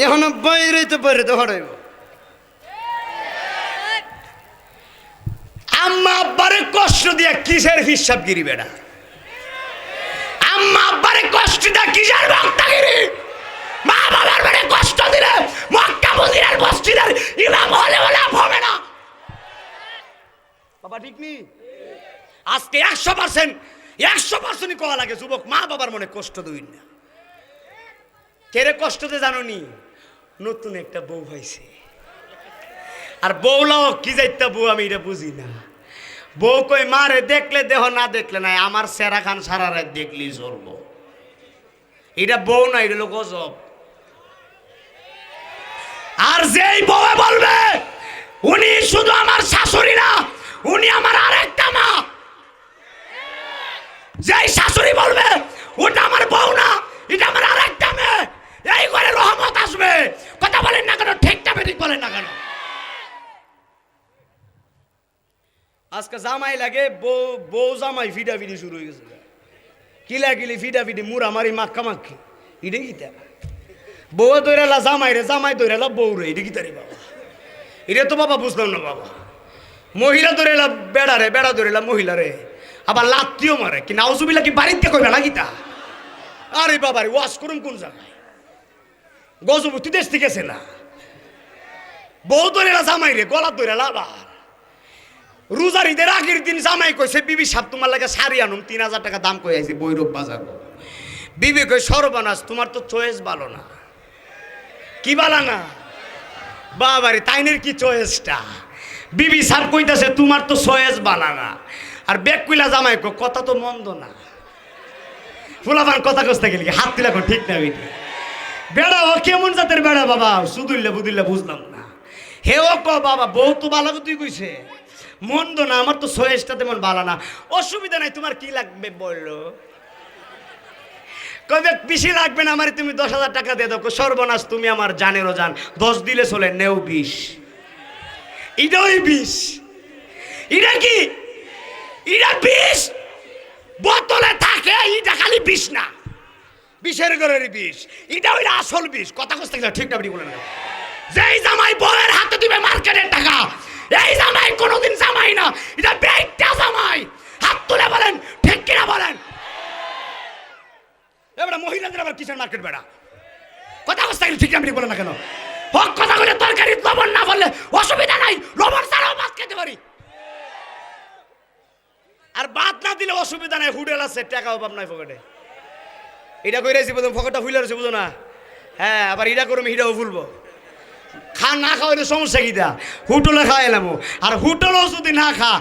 এখন বাইরে তো বাইরে তো হরাইব। আম্মা আব্বারে কষ্ট দিয়া কিসের হিসাব গিরি বেড়া? আম্মা আব্বারে কষ্ট দিয়া কিসের বক্তাগিরি? মা বাবার মানে কষ্ট দিলে মক্কা মদিনার মসজিদের ইমাম হলে লাভ হবে না। বাবা ঠিক নি? আজকে 100% কোয়া লাগে যুবক, মা বাবার মনে কষ্ট দিই না। কেরে কষ্ট দে জানো নি? নতুন একটা বউ হয়েছে, আর বউলাও কি যাইতা বউ আমি এটা বুঝি না। বউ কই মারে দেখলে দেহ, না দেখলে নাই, আমার সেরা খান সারা রাত দেখলি চলবো। এটা বউ না, এটা হলো গজব। আর যেই বউ বলবে উনি শুধু আমার শাশুড়ি না, উনি আমার আরেকটা মা, যেই শাশুড়ি বলবে ওটা আমার বউ না, এটা আমার আরেকটা মেয়ে, এই করে রহমত আসবে। কথা বলেন না কেন? ঠিকটা বেঠিক বলেন না কেন? আজকে জামাই লাগে, বউ জামাই ফিডাফিডি শুরু হয়ে গেছে। কিলাকিলি ফিডাফিডি, মুরামারি, মাক্কামাক্কি, এটা গীতা। বউ দৈরালা জামাই রে, জামাই দৈরালা বউ রে, এটা গীতা রে বাবা। এটা তো বাবা বুঝলাম না বাবা। মহিলা ধরে এলাম বেড়ারে, বেড়া ধরে এলাম মহিলারে, আবার লাত্তিও মারে কি নাউজুবিল্লাহ, কি বাড়িতে কইবে নাকি তা? আরে বাবারে ওয়াশ করুন কোন জায়গায়? গজবতী দেশ থেকে গেছে না, বউ ধরে এলা জামাই রে গলা ধরে এলা। আবার রোজার ঈদের আগের দিন জামাই কইছে বিবি সাপ তোমার লাগে শাড়ি আনুম, 3000 টাকা দাম কই আইছে বৈরব বাজার। বিবি কই সর্বনাশ, তোমার তো চয়েস ভালো না। কি বালা না বাবারে, তাইনের কি চয়েসটা? বিবি সাপ কইতাছে তোমার তো চয়েস বালা না, আর বেক কইলা জামাই কো কথা তো মন্দ না। ফুলাবান কথা কইতে গেলি হাত দিলা কো ঠিক না বেটি। বেড়া ও কেমন জাতের বেড়া বাবা, সুদুল্লা বুদুল্লা বুঝলাম না। হে ও ক বাবা বউ তো ভালো তুই কইছে, মন্দ না, আমার তো চয়েসটা তেমন ভালো না। অসুবিধা নাই, তোমার কি লাগবে বললো? কবে বেশি লাগবে না, আমার তুমি 10,000 টাকা দিয়ে দাও। সর্বনাশ, তুমি আমার জানেরও জান, 10 দিলে চলে, নেও 20। এটা ওই 20, এটা কি? এটা 20 বোতলে থাকে, এটা খালি 20 না, 20-এর ঘরের 20, এটা ওই আসল 20। কথা কষ্ট ঠিক না বলে না। যেই জামাই বউয়ের হাতে দিবে মার্কেটের টাকা, এই জামাই কোনোদিন জামাই না, এটা বেইটা জামাই। হাত তুলে বলেন ঠিক কিনা বলেন। এবারে মহিলাদের আবার কিসের মার্কেট বেড়া? কথা কষ্ট ঠিক না বলে না কেন? হক কথা বলে তরকারি লবণ না বললে অসুবিধা নাই, লবণ ছাড়াও ভাত খেতে পারি। আর ভাত না দিলে অসুবিধা নাই, হুডেল আছে, টাকা অভাব নাই পকেটে। এটা কই রাইছি প্রথম পকেটটা ফুলে রয়েছে, বুঝো না? হ্যাঁ, আবার এটা করবো, এটাও ফুলবো। খা না খাওয়াইলে সমস্যা কিটা? হুটলে খাওয়াইলাম, আর হুটলেও যদি না খা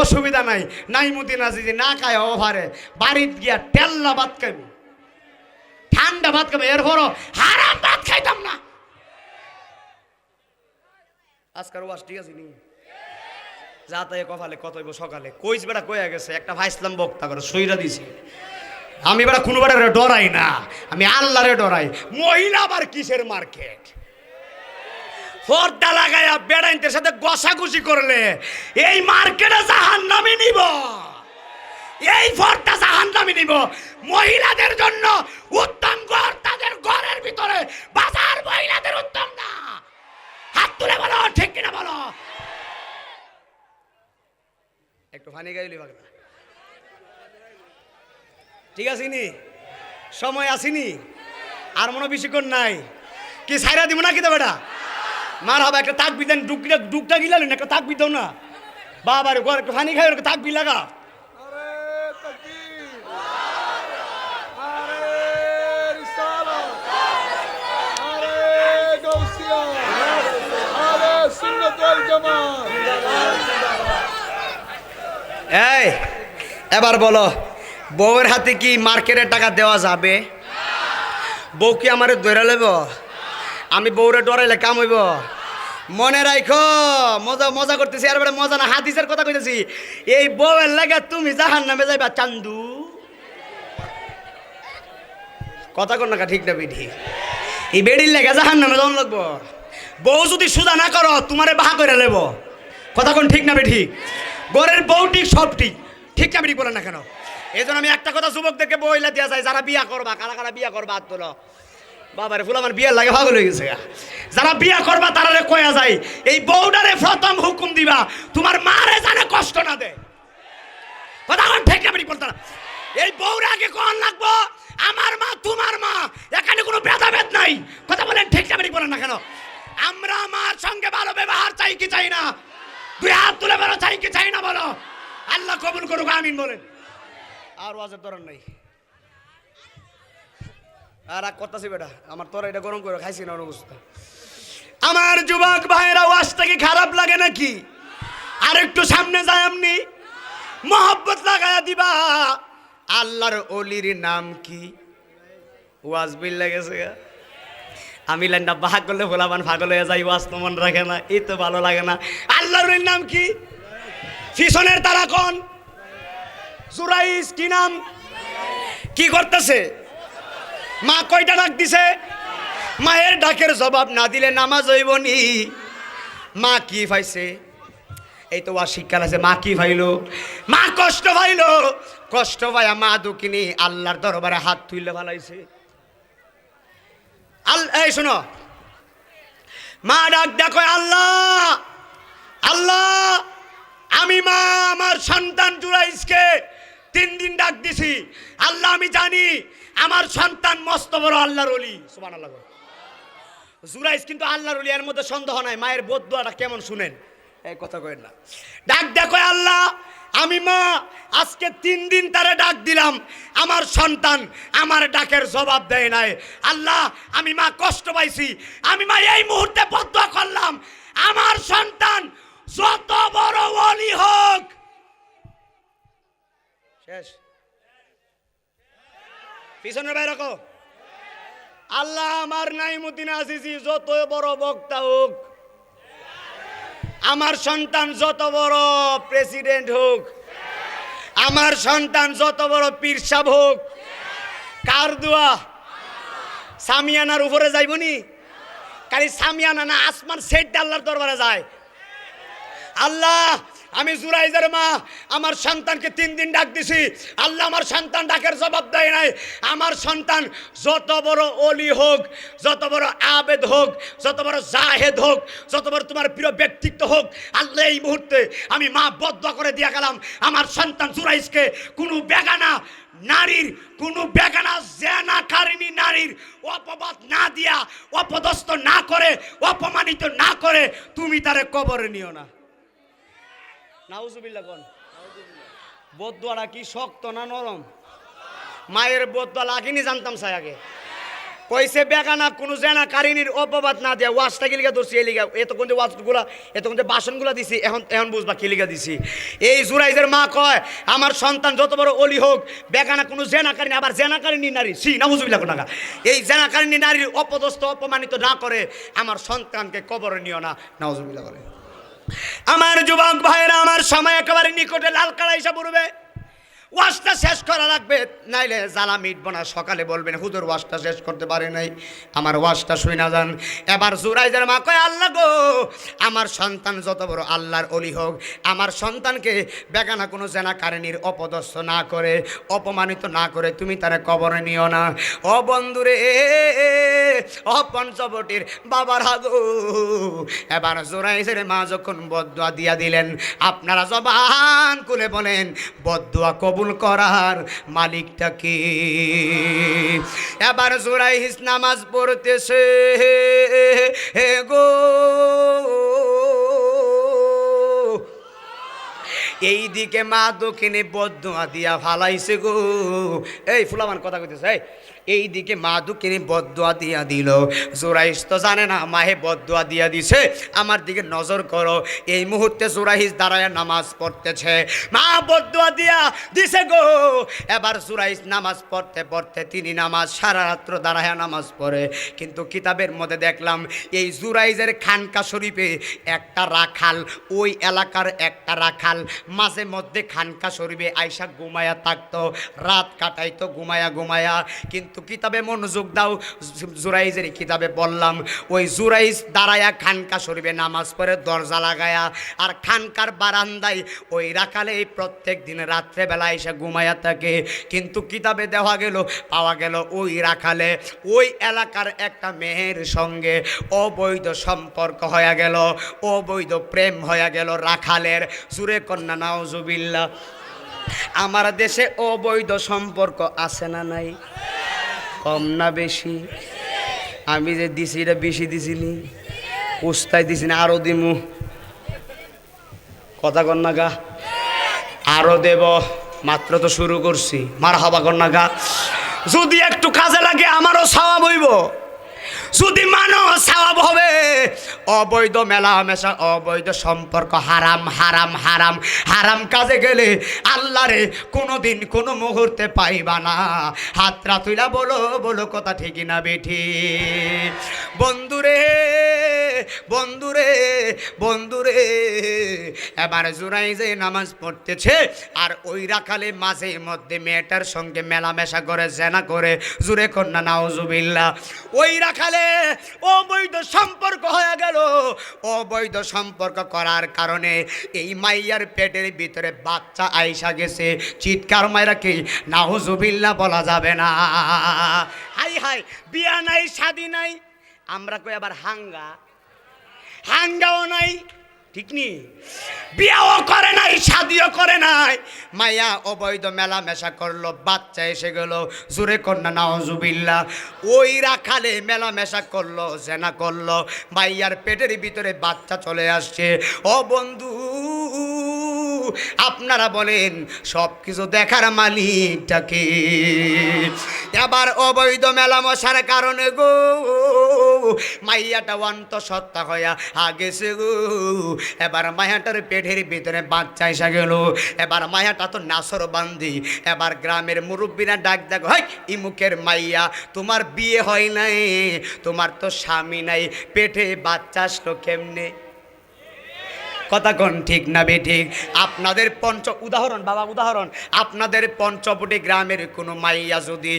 অসুবিধা নাই। নাই মতি না যদি না খায় ওভারে বাড়িতে গিয়া টেল্লা ভাত খাইব, ঠান্ডা ভাত খাবে, এরপরও হারাম ভাত খাইতাম না। আজকাল ওয়াশ ঠিক আছে নি? যা তাই কপালে কতইব সকালে কইস বেটা কইয়া গেছে, একটা ভাইসলাম বক্তা করে সইরা দিছে। আমি বেটা কোনো বেটা ডরাই না, আমি আল্লাহরে ডরাই। মহিলা আবার কিসের মার্কেট? পর্দা লাগাইয়া বেড়াইনদের সাথে গসাগুসি করলে এই মার্কেটে জাহান্নামে নিব, এই পর্দা জাহান্নামে নিব। মহিলাদের জন্য উত্তম ঘর তাদের ঘরের ভিতরে, বাজার মহিলাদের উত্তম না। হাত তুলে বলো ঠিক কিনা বলো। একটু ফানি গাইলি বাগনা, ঠিক আছে নি? সময় আসিনি, আর মনে বেশিক্ষণ নাই। কি সাইরা দিব না কি তো বেটা? মার হবে একটা তাক বিদেন, ডুকটা গিলালেন, একটা তাক বিদাও না বাবার ঘর, একটু ফানি খাই, তাক বি লাগা। এই এবার বলো, বউয়ের হাতে কি মার্কেটের টাকা দেওয়া যাবে? বউ কি আমারে ধরে লেব? আমি বউরে ডরাইলে কাম হইব? মনে রাখো, মজা মজা করতেছি, আর বেটা মজা না, হাদিসের কথা কইতেছি। এই বউয়ের লাগা তুমি জাহান্নামে যাইবা চান্দু। কথা কর না ঠিক না বিধি? এই বেড়ির লাগা জাহান্নামে যাওয়ান লাগবো। বউ যদি সুজা না করো তোমারে বাহা করে লেব। কথা কোন ঠিক না বেঠি? ঘরের বউ ঠিক সব ঠিক, ঠিক না বেঠি বলেন না কেন? এই জন্য আমি একটা কথা যুবকদেরকে বইলা দিয়া যায়, যারা বিয়া করবা, কারা কারা বিয়া করবা হাত তোলো। বাবারে ফুল আমার বিয়ের লাগে পাগল হয়ে গেছে। যারা বিয়া করবা তারারে কয়া যায়, এই বউডারে প্রথম হুকুম দিবা তোমার মারে জানে কষ্ট না দে। কথা কোন ঠিক না বেঠি বলতে না? এই বউরে আগে কোন লাগবো, আমার মা তোমার মা, এখানে কোনো ভেদাভেদ নাই। কথা বলেন ঠিক না বেঠি বলেন না কেন? আমরা আমার সঙ্গে ভালো ব্যবহার চাই কি চাই না? দুই হাত তুলে বলো চাই কি চাই না বলো। আল্লাহ কবুল করুক, আমিন বলেন। আর ওয়াজের ধরন নাই, আর এক করতেছি বেটা, আমার তোরা এটা গরম করে খাইছি না অবস্থা। আমার যুবক ভাইয়েরা, ওয়াজটা কি খারাপ লাগে নাকি? আর একটু সামনে যায় এমনি মহব্বত লাগায়া দিবা। আল্লাহর ওলির নাম কি? ওয়াজ বিল লাগেছে। আমি লাইনটা বাহাগ করলে ভোলাবান পাগল হয়ে যাই, ওয়াজ তো মন রাখে না, এই তো ভালো লাগে না। আল্লাহর নাম কি? ফিশনের তারা কোন? জুরাইস কি নাম? কি করতেছে? মা কয়টা ডাক দিছে? মায়ের ডাকের জবাব না দিলে নামাজ হইব নি? মা কি পাইছে? এই তো ওয়াজ শিক্ষা আছে। মা কি পাইলো? মা কষ্ট পাইলো, কষ্ট পাইয়া মা দুঃখিনী আল্লাহর দরবারে হাত তুইলে ভালাইছে। এই শোনো, মা ডাক দেখো, আল্লাহ আল্লাহ আমি মা আমার সন্তান জুরাইজকে 3 দিন ডাক দিছি, আল্লাহ আমি জানি আমার সন্তান মস্ত বড় আল্লাহর ওলি, সুবহানাল্লাহ। জুরাইজ কিন্তু আল্লাহর ওলি, এর মধ্যে সন্দেহ নাই। মায়ের বদদুয়াটা কেমন শুনেন, এই কথা কইেন না। ডাক দেখো আল্লাহ, আমি মা আজকে 3 দিন তারে ডাক দিলাম, আমার সন্তান আমার ডাকের জবাব দেয় নাই। আল্লাহ আমি মা কষ্ট পাইছি, আমি মা এই মুহূর্তে বদদুয়া করলাম, আমার সন্তান যত বড় ওলি হোক। শেষ, পিছনের বাইরে রাখো। আল্লাহ আমার নাইমুদ্দিন আজিজি যত বড় বক্তা হোক, আমার সন্তান যত বড় প্রেসিডেন্ট হোক, আমার সন্তান যত বড় পীর সাহেব হোক, কার দোয়া? সামিয়ানার উপরে যাইবনি? খালি সামিয়ানা না, আসমান সেট আল্লাহর দরবারে যায়। আল্লাহ আমি জুরাইজের মা আমার সন্তানকে 3 দিন ডাক দিছি, আল্লাহ আমার সন্তান ডাকের জবাব দেয় নাই। আমার সন্তান যত বড় ওলি হোক, যত বড় আবেদ হোক, যত বড় জাহেদ হোক, যত বড় তোমার প্রিয় ব্যক্তিত্ব হোক, আল্লাহ এই মুহূর্তে আমি মা বদদুয়া করে দিয়া গেলাম, আমার সন্তান জুরাইজকে কোনো বেগানা নারীর, কোনো বেগানা জেনাকারিনী নারীর অপবাদ না দিয়া, অপদস্থ না করে, অপমানিত না করে তুমি তারে কবরে নিও না। নাউজুবিল্লাহ কোন। বদদুয়াটা কি শক্ত না নরম? মায়ের বদদুয়া লাগেনি জানতাম সাই আগে। কইছে বেগানা কোনো জেনাকারিনীর অপবাদ না দিয়া, ওয়াজটা কি লিগা ধরছি, এই লিগা এতক্ষণ যে ওয়াজগুলা, এতক্ষণ যে বাসনগুলা দিছি, এখন বুঝবা কি লিগা দিছি। এই জুরাইজের মা কয় আমার সন্তান যত বড় ওলি হোক, বেগানা কোনো জেনাকারিনী, আবার জেনাকারিনী নারী, সি নাউজুবিল্লাহ কোন। এই জেনাকারিনী নারীর অপদস্থ অপমানিত না করে আমার সন্তানকে কবরে নিও না, নাউজুবিল্লাহ করে। আমার যুবক ভাইরা, আমার সময় একেবারে নিকটে, লাল কালা হিসাব পড়বে, ওয়াজটা শেষ করা লাগবে, নাইলে জ্বালা মিটবো না। সকালে বলবেন হুজুর ওয়াজটা শেষ করতে পারে নাই, আমার ওয়াজটা শুই না যান। এবার জুরাইজের মা কয় আল্লাহ গো, আমার সন্তান যত বড় আল্লাহর ওলি হোক, আমার সন্তানকে বেগানা কোনো জেনাকারিনীর অপদস্থ না করে, অপমানিত না করে তুমি তারা কবরে নিও না। ও বন্ধুরে, ও পঞ্চবটির বাবার হাগো। এবার জুরাইজের মা যখন বদদুয়া দিয়া দিলেন, আপনারা জবান খুলে বলেন বদদুয়া কবুল করার মালিকটা কি? এবার জুরাইজ নামাজ পড়তেছে, হে গো এই দিকে মা দক্ষিণে বদদুয়া দিয়া ফালাইছে গো। এই ফুলামান কথা কইতেছে, এই দিকে মা দক্ষিণে বদদুয়া দিয়া দিল। জুরাইজ তো জানে না মাহে বদদুয়া দিয়া দিছে, আমার দিকে নজর করো। এই মুহূর্তে জুরাইজ দাঁড়ায় নামাজ পড়তেছে, মা বদদুয়া দিয়া দিছে গো। এবার জুরাইজ নামাজ পড়তে পড়তে, তিনি নামাজ সারা রাত্র দাঁড়ায় নামাজ পড়ে, কিন্তু কিতাবের মধ্যে দেখলাম এই জুরাইজের খানকা শরীফে একটা রাখাল, ওই এলাকার একটা রাখাল মাঝে মধ্যে খানকা শরীফে আইসা ঘুমায়া থাকতো, রাত কাটাইতো ঘুমায়া। কিন্তু কিতাবে মনোযোগ দাও, জুরাইজের কিতাবে বললাম ওই জুরাইজ দাঁড়ায়া খানকা শরীফে নামাজ পড়ে দরজা লাগায়া, আর খানকার বারান্দায় ওই রাখালে প্রত্যেক দিন রাত্রেবেলা এসে ঘুমায়া থাকে। কিন্তু কিতাবে পাওয়া গেল ওই রাখালে ওই এলাকার একটা মেয়ের সঙ্গে অবৈধ সম্পর্ক হয়ে গেল, অবৈধ প্রেম হয়ে গেল রাখালের। সুরে কন্যা নাউজুবিল্লাহ। আমার দেশে অবৈধ সম্পর্ক আছে না নাই? কম না বেশি? আমি যে দিছি এটা বেশি দিছিনি, উস্তাই দিছি না, আরো দিমু। কথা কন্যা গা, আরো দেব, মাত্র তো শুরু করছি। মারহাবা কন্যা গা। যদি একটু কাজে লাগে আমারও সওয়াব হইব, যদি মানো সওয়াব হবে। অবৈধ মেলামেশা, অবৈধ সম্পর্ক হারাম হারাম হারাম। হারাম কাজে গেলে আল্লাহরে কোনোদিন কোনো মুহূর্তে পাইবা না। হাতরা তুইলা বলো বলো, কথা ঠিকই না বেঠি? বন্ধুরে বন্ধুরে বন্ধুরে, এবার জুরাইজে নামাজ পড়তেছে, আর ওই রাখালে মাঝে মধ্যে মেয়েটার সঙ্গে মেলামেশা করে, জেনা করে। জুরে কন্যা নাউজুবিল্লাহ। ওই রাখালে অবৈধ সম্পর্ক হয়ে গেল। অবৈধ সম্পর্ক করার কারণে এই মাইয়ার পেটের ভিতরে বাচ্চা আইসা গেছে। চিৎকার মাইরা কি নাউজুবিল্লাহ বলা যাবে না? হাই হাই, বিয়া নাই, শাদি নাই, আমরা কই আবার হাঙ্গাও নাই। ঠিক নি? বিয়েও করে নাই, শাদিও করে নাই, মাইয়া অবৈধ মেলামেশা করলো, বাচ্চা এসে গেল, জোরে কন্যা নাউজুবিল্লাহ। ওই রাখালে মেলামেশা করলো, জেনা করলো, মাইয়ার পেটের ভিতরে বাচ্চা চলে আসছে। ও বন্ধু, আপনারা বলেন সব কিছু দেখার মালিকটাকে? এবার অবৈধ মেলামেশার কারণে গো মাইয়াটা অন্তঃসত্ত্বা হইয়া আগেছে গো। এবার মায়াটার পেটের ভিতরে বাচ্চা এসে গেল। এবার মায়াটা তো নাসর বান্দি। এবার গ্রামের মুরব্বীরা ডাক দেখ, হয় ইমুকের মাইয়া, তোমার বিয়ে হয় নাই, তোমার তো স্বামী নাই, পেটে বাচ্চা আসলো কেমনে? কথা কোন ঠিক না বেঠিক? আপনাদের উদাহরণ বাবা, উদাহরণ, আপনাদের পঞ্চবটি গ্রামের কোনো মাইয়া যদি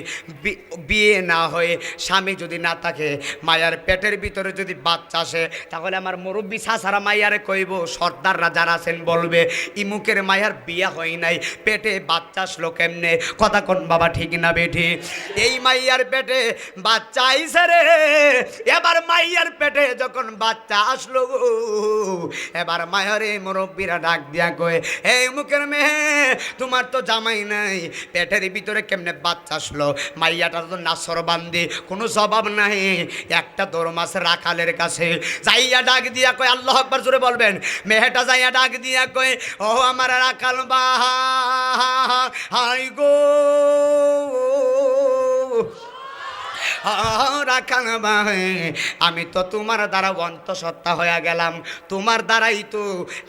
বিয়ে না হয়ে স্বামী যদি না থাকে, মায়ার পেটের ভিতরে যদি বাচ্চা আসে, তাহলে আমার মুরব্বী সাসারা মাইয়ারে কইব, সর্দাররা যারা আছেন বলবে, ইমুকের মায়ার বিয়ে হয় নাই, পেটে বাচ্চা আসলো কেমনে? কথা কোন বাবা ঠিক না বেঠি? এই মাইয়ার পেটে বাচ্চা আইছে রে। এবার মাইয়ার পেটে যখন বাচ্চা আসলো গো, এবার মায়ারে মুরব্বীরা ডাক দিয়া কয়, এই মুখের মেয়ে, তোমার তো জামাই নাই, পেটের ভিতরে কেমনে বাচ্চা আসলো? মাইয়াটা তো নাসর বান্দি, কোনো জবাব নাই। একটা দরমাস রাখালের কাছে যাইয়া ডাক দিয়া কয়, আল্লাহু আকবার জোরে বলবেন। মেয়েটা যাইয়া ডাক দিয়া কয়, ও আমার রাখাল ভাই গো, রাখাল ভাই, আমি তো তোমার দ্বারা অন্তঃসত্ত্বা হয়ে গেলাম, তোমার দ্বারাই তো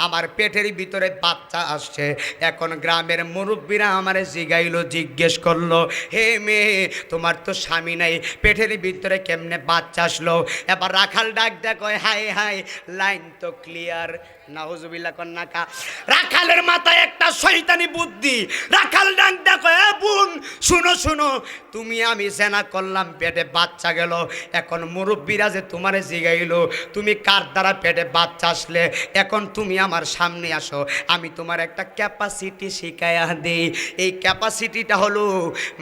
আমার পেটের ভিতরে বাচ্চা আসছে। এখন গ্রামের মুরব্বীরা আমারে জিজ্ঞেস করলো, হে মেয়ে, তোমার তো স্বামী নাই, পেটের ভিতরে কেমনে বাচ্চা আসলো? এবার রাখাল ডাক দেখো, হাই হাই, লাইন তো ক্লিয়ার। নাউজুবিল্লাহ কন্যাকা। রাখালের মাথায় একটা শয়তানি বুদ্ধি। রাখাল ডাক দেখো, এ বোন, শুনো শুনো, তুমি আমি জেনা করলাম, পেটে বাচ্চা গেল, এখন মুরব্বীরা যে তোমারে জিগাইলো তুমি কার দ্বারা পেটে বাচ্চা আসলে, এখন তুমি আমার সামনে আসো, আমি তোমার একটা ক্যাপাসিটি শিখাইয়া দিই। এই ক্যাপাসিটিটা হলো,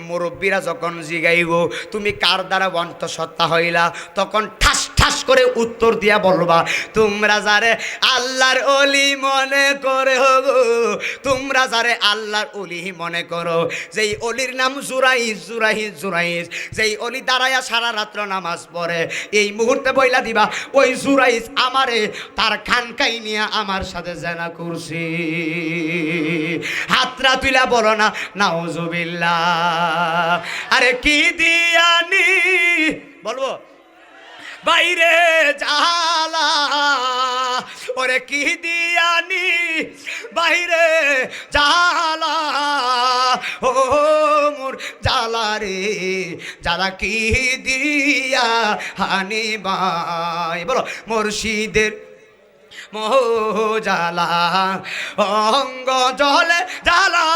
মুরব্বীরা যখন জিগাইব তুমি কার দ্বারা অন্তঃসত্ত্বা হইলা, তখন ঠাস ঠাস করে উত্তর দিয়া বলবা, তোমরা যারে আল্লাহর ওলি মনে করে গো, তোমরা যারে আল্লাহর ওলি মনে করো, যেই অলির নাম জুরাইজ, জুরাইজ, জুরাইজ, যেই অলি দাঁড়াইয়া সারা রাত্র নামাজ পড়ে, এই মুহূর্তে বইলা দিবা, ওই জুরাইজ আমারে তার খানকাই নিয়ে আমার সাথে জেনা করছি। হাতরা তুইলা বলো না নাউজুবিল্লাহ। আরে কি দিয়ানি বলবো বাইরে জালা, ওরে কি দিয়ানি বাইরে জালা, ও মোর জালা রে, জালা কি দিয়া হানি বাই, বলো মুর্শিদের মোজালা, অঙ্গ জলে জালা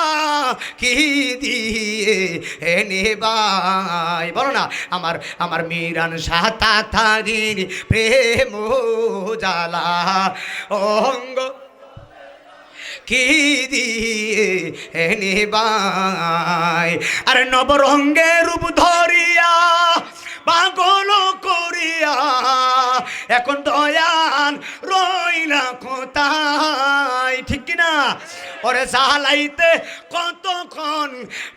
কি দিয়ে এনে বাই, বলো না, আমার মিরান সাতা থারির প্রেম জালা, অঙ্গ কি দিয়ে এনে বাই। আর নবরঙ্গের রূপ ধরিয়া পাগল করিয়া এখন দয়ান রইলা কোথায়? ঠিক কিনা? ওরে জ্বালাইতে কতক্ষণ,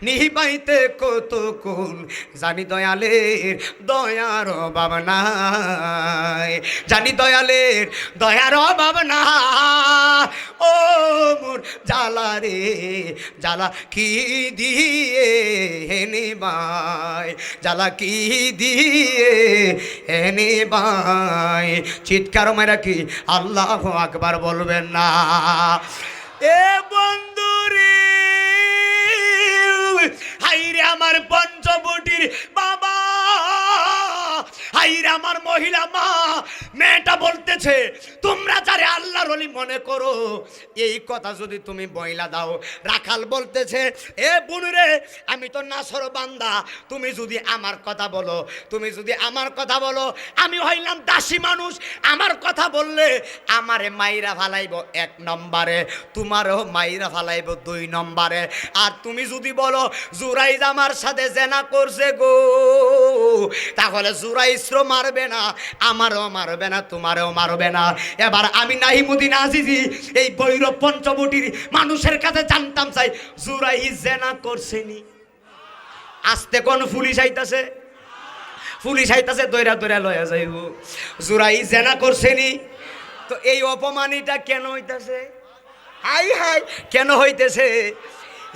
নিবাইতে কতক্ষণ, জানি দয়ালের দয়ার অভাব নাই, জানি দয়ালের দয়ার অভাব না। ও মোর জ্বালা রে, জ্বালা কি দিয়ে হেনে বাই, জ্বালা কি দিয়ে হেনে বাই। চিৎকার মেরা কি আল্লাহু আকবার বলবেন না? এ বন্ধুরে, হাইরে আমার পঞ্চবটির বাবা, হাইরে আমার মহিলা মা, মেয়েটা বলতেছে তোমরা যারে আল্লাহর ওলি মনে করো, এই কথা যদি তুমি বইলা দাও। রাখাল বলতেছে, এ বোনরে, আমি তো নাসর বান্দা, তুমি যদি আমার কথা বলো, তুমি যদি আমার কথা বলো, আমি হইলাম দাসী মানুষ, আমার কথা বললে আমারে মাইরা ফালাইব 1 নম্বরে, তোমারও মাইরা ফালাইব 2 নম্বরে। আর তুমি যদি বলো জুরাইজ আমার সাথে জেনা করছে গো, তাহলে জুরাইজও মারবে না, আমারও মারবে না, তোমারও মারবে না। এবার এবার আমি নাহিমুদ্দিন আজিজি এই ভৈরব পঞ্চবটির মানুষের কাছে জানতাম চাই জুরাই জেনা করছেনি। আস্তে কোন পুলিশ আইতাছে, পুলিশ আইতাছে দইরা দইরা লয়া যাইব। জুরাই জেনা করছেনি। তো এই অপমানিটা কেন হইতাছে? হাই হাই কেন হইতেছে?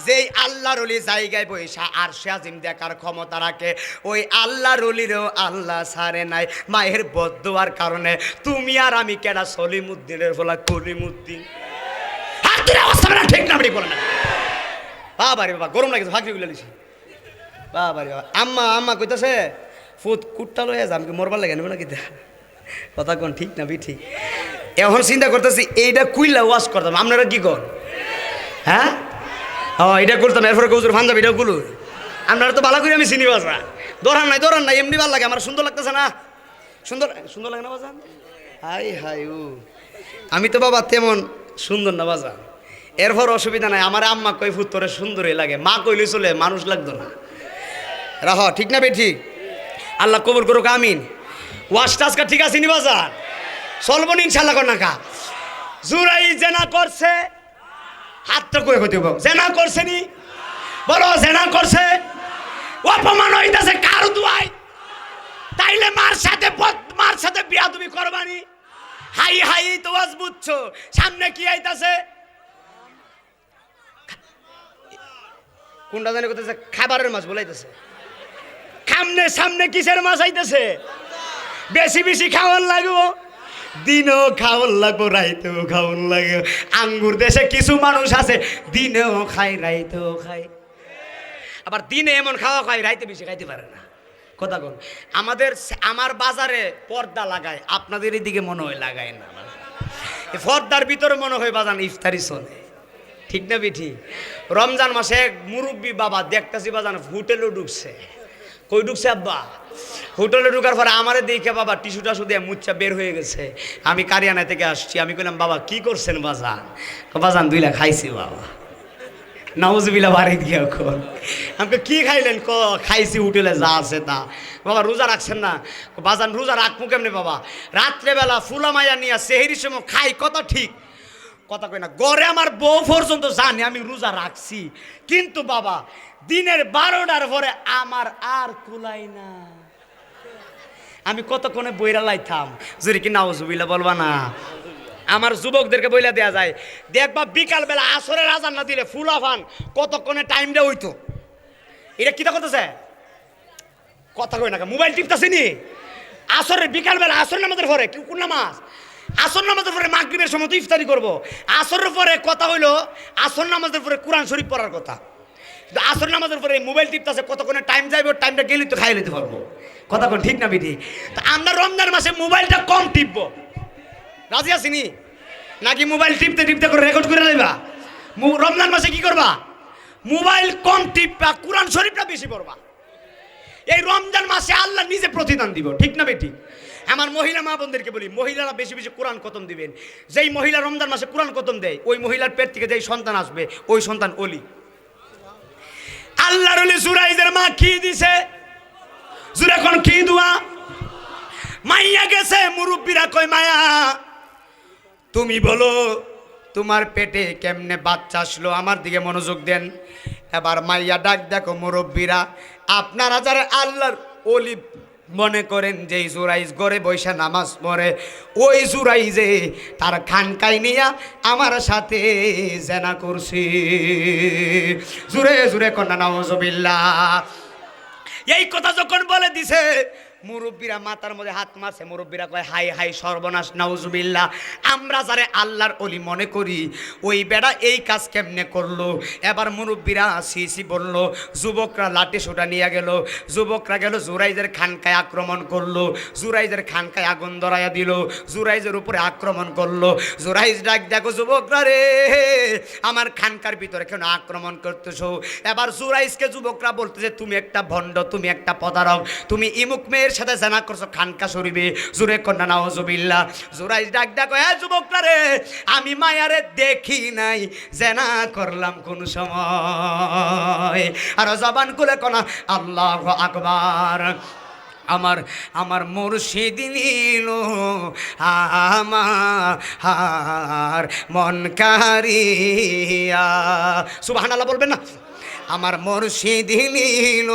যেই আল্লাহর ওলি জায়গায় বৈশা আরশে আজিম দেখার ক্ষমতা রাখে, ওই আল্লাহর ওলিরও আল্লাহ ছাড়ে নাই মায়ের বদদুয়ার কারণে। তুমি আর আমি কেডা সলিমুদ্দিনের বলা কলিমুদ্দিন। হাত ধরে অবস্থা না, ঠিক না বলে না। বাবা রে বাবা, গরম লাগেছে, ভাগি গুলো লিছি। বাবা রে বাবা, আম্মা আম্মা কইতাছে ফুট কুটটা লয়ে যাম কি মরবার লাগে নেবে নাকি? কথা কোন ঠিক না? ঠিক। এখন চিন্তা করতেছি এইটা কুইলা ওয়াশ করতাম, আপনারা কি কর? হ্যাঁ এটা করতাম। এরপরে কৌজুর ফান্দাব এটাও গুলো আপনারা তো ভালো করে আমি চিনি বাজা। দৌড়ান নাই এমনি ভালো লাগে। আমার সুন্দর লাগতেছে না? সুন্দর সুন্দর লাগে না বাজান? হাই হাই ও আমি তো বাবা তেমন সুন্দর না বাজান। এরপর অসুবিধা নাই, আমার আম্মা কই ফুট তোরে সুন্দরই লাগে, মা কইলে চলে, মানুষ লাগতো না। রাহ ঠিক না বে ঠিক? আল্লাহ কবুল করুক, আমিন। ওয়াশ টাজকা ঠিক আছে নি বাজান? চলবো নি ইনশাল্লাহ কর নাকা। জুরাই জেনা করছে, হাতটা কয়ে হতে জেনা করছে নি? বলো জেনা করছে। অপমান হইতাছে কার দুয়াই? তাইলে মার সাথে বিয়া তুমি করবানি? হাই হাই তো আজ বুঝছো। সামনে কি আইতাছে? কোনটা জানি করতেছে? খাবারের মাছ বলাইতেছে। সামনে কিসের মাছ আইতেছে? বেশি বেশি খাওয়ার লাগবো, দিনও খাওয়ার লাগবো, রাইতেও খাওয়ার লাগবে। আঙ্গুর দেশে কিছু মানুষ আছে দিনেও খায় রাইতেও খায়, আবার দিনে এমন খাওয়া খায় রাইতে বেশি খাইতে পারে না। কথা কোন? আমার বাজারে পর্দা লাগায়, আপনাদের এদিকে মনে হয় লাগায় না। পর্দার ভিতরে মনে হয় বাজান ইফতারি চলে, ঠিক না বিঠি? রমজান মাসে এক মুরব্বী বাবা দেখতেছি বাজান হোটেলও ঢুকছে। কই ঢুকছে আব্বা? হোটেলে ঢুকার পরে আমারে দেখে বাবা টিস্যু টাসু দিয়ে মুচ্ছা বের হয়ে গেছে। আমি কারিয়ানা থেকে আসছি। আমি কইলাম বাবা কি করছেন বাজান? বাজান 2 লাখ খাইছি বাবা। নাউজুবিল্লাহ বাড়ি দিয়ে এখন আমাকে কি খাইলেন? খাইছি হোটেলে যা আছে তা। বাবা রোজা রাখছেন না? বাজান রোজা রাখবো কেমনে বাবা? রাত্রেবেলা ফুলা মাইয়া নিয়ে সেহেরির সময় খাই, কথা ঠিক। কথা কই না, গড়ে আমার বউ পর্যন্ত জানে আমি রোজা রাখছি, কিন্তু বাবা দিনের 12টার পরে আমার আর কুলাই না। আমি কতক্ষণে বইরা লাইতাম, যদি কি নাউজুবিল্লাহ বলবা না? আমার যুবকদেরকে বইলা দেয়া যায়, দেখবা বিকাল বেলা আসরের আজান না দিলে ফুলাফান কতক্ষণে টাইমটা হইতো। এটা কিটা করতেছে? কথা কই না, মোবাইল টিপতেছে নি? আসরের বিকাল বেলা আসর নামাজের পরে কোন নামাজ? আসর নামাজের পরে মাগরিবের সময় তো ইফতারি করবো। আসরের পরে কথা হইলো আসর নামাজের পরে কোরআন শরীফ পড়ার কথা। আসর নামাজের পরে মোবাইল টিপতেছে, কতক্ষণে টাইম যাইব, টাইমটা গেলে তো খাই নিতে পারবো। কথা কোন ঠিক না বিধি? তা আমরা রমজান মাসে মোবাইলটা কম টিপবো, রাজি আসিনি নাকি? মোবাইল টিপতে টিপতে করে রেকর্ড করে নেবা। রমজান মাসে কি করবা? মোবাইল কম টিপবা, কোরআন শরীফটা বেশি পড়বা। এই রমজান মাসে আল্লাহ নিজে প্রতিদান দিব, ঠিক না বেটি? আমার মহিলা মা বোনদেরকে বলি, মহিলারা বেশি বেশি কোরআন খতম দিবেন। যেই মহিলা রমজান মাসে কোরআন খতম দেয়, ওই মহিলার পেট থেকে যেই সন্তান আসবে, ওই সন্তান ওলি। আল্লাহর ওলি জুরাইজের মা কি দিছে? জুরা কোন কি দুয়া? মাইয়া গেছে, মুরব্বীরা কই মায়া তুমি বলো তোমার পেটে কেমনে বাচ্চা আসলো? আমার দিকে মনোযোগ দেন। এবার মাইয়া ডাক দেখো, মুরব্বীরা আপনারা যারা আল্লাহর ওলি মনে করেন যে জুরাইজ ঘরে বৈশা নামাজ পড়ে, ওই জুরাইজে তার খানকাই নিয়া আমার সাথে জেনা করছি। জুরে জুরে কন্যা নাউজুবিল্লাহ। এই কথা যখন বলে দিছে, মুরব্বীরা মাথার মধ্যে হাত মারছে। মুরব্বীরা কয় হাই হাই সর্বনাশ, নাউজুবিল্লাহ। আমরা যারে আল্লাহর ওলি মনে করি, ওই বেড়া এই কাজ কেমনে করলো? এবার মুরব্বীরা সিসি বলল, যুবকরা লাঠি সোটা নিয়ে গেল। যুবকরা গেল জুরাইজের খানকায় আক্রমণ করলো। জুরাইজের খানকায় আগুন ধরাইয়া দিল, জুরাইজের উপরে আক্রমণ করলো। জুরাইজ ডাক দেখো, যুবকরা রে আমার খানকার ভিতরে কেন আক্রমণ করতেছো? এবার জুরাইজকে যুবকরা বলতেছে তুমি একটা ভণ্ড, তুমি একটা প্রতারক, তুমি ইমুক মেয়ের সাথে জানা করছো খানকা শরীফে। জুরে কন্যা নাউজুবিল্লাহ। জুরাইজ ডাক দেখো, হ্যাঁ যুবকরা রে আমি মায়ারে দেখি নাই, জানা করলাম কোন সময়? আর জবান খুলে কনা আল্লাহু আকবার। আমার আমার মুর্শিদ নিল আমার মন কারিয়া, সুবহানাল্লাহ বলবেন না? আমার মুর্শিদ নিল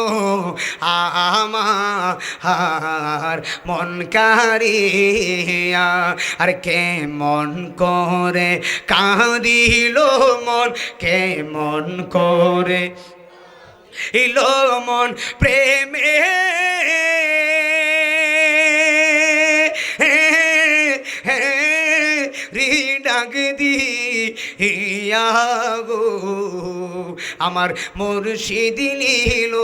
আমার মন কারিয়া, আর কেমন করে কাঁদিল মন, কেমন করে ইলো মন প্রেমে রি ডাক দিয়া গো, আমার মুর্শিদ নিল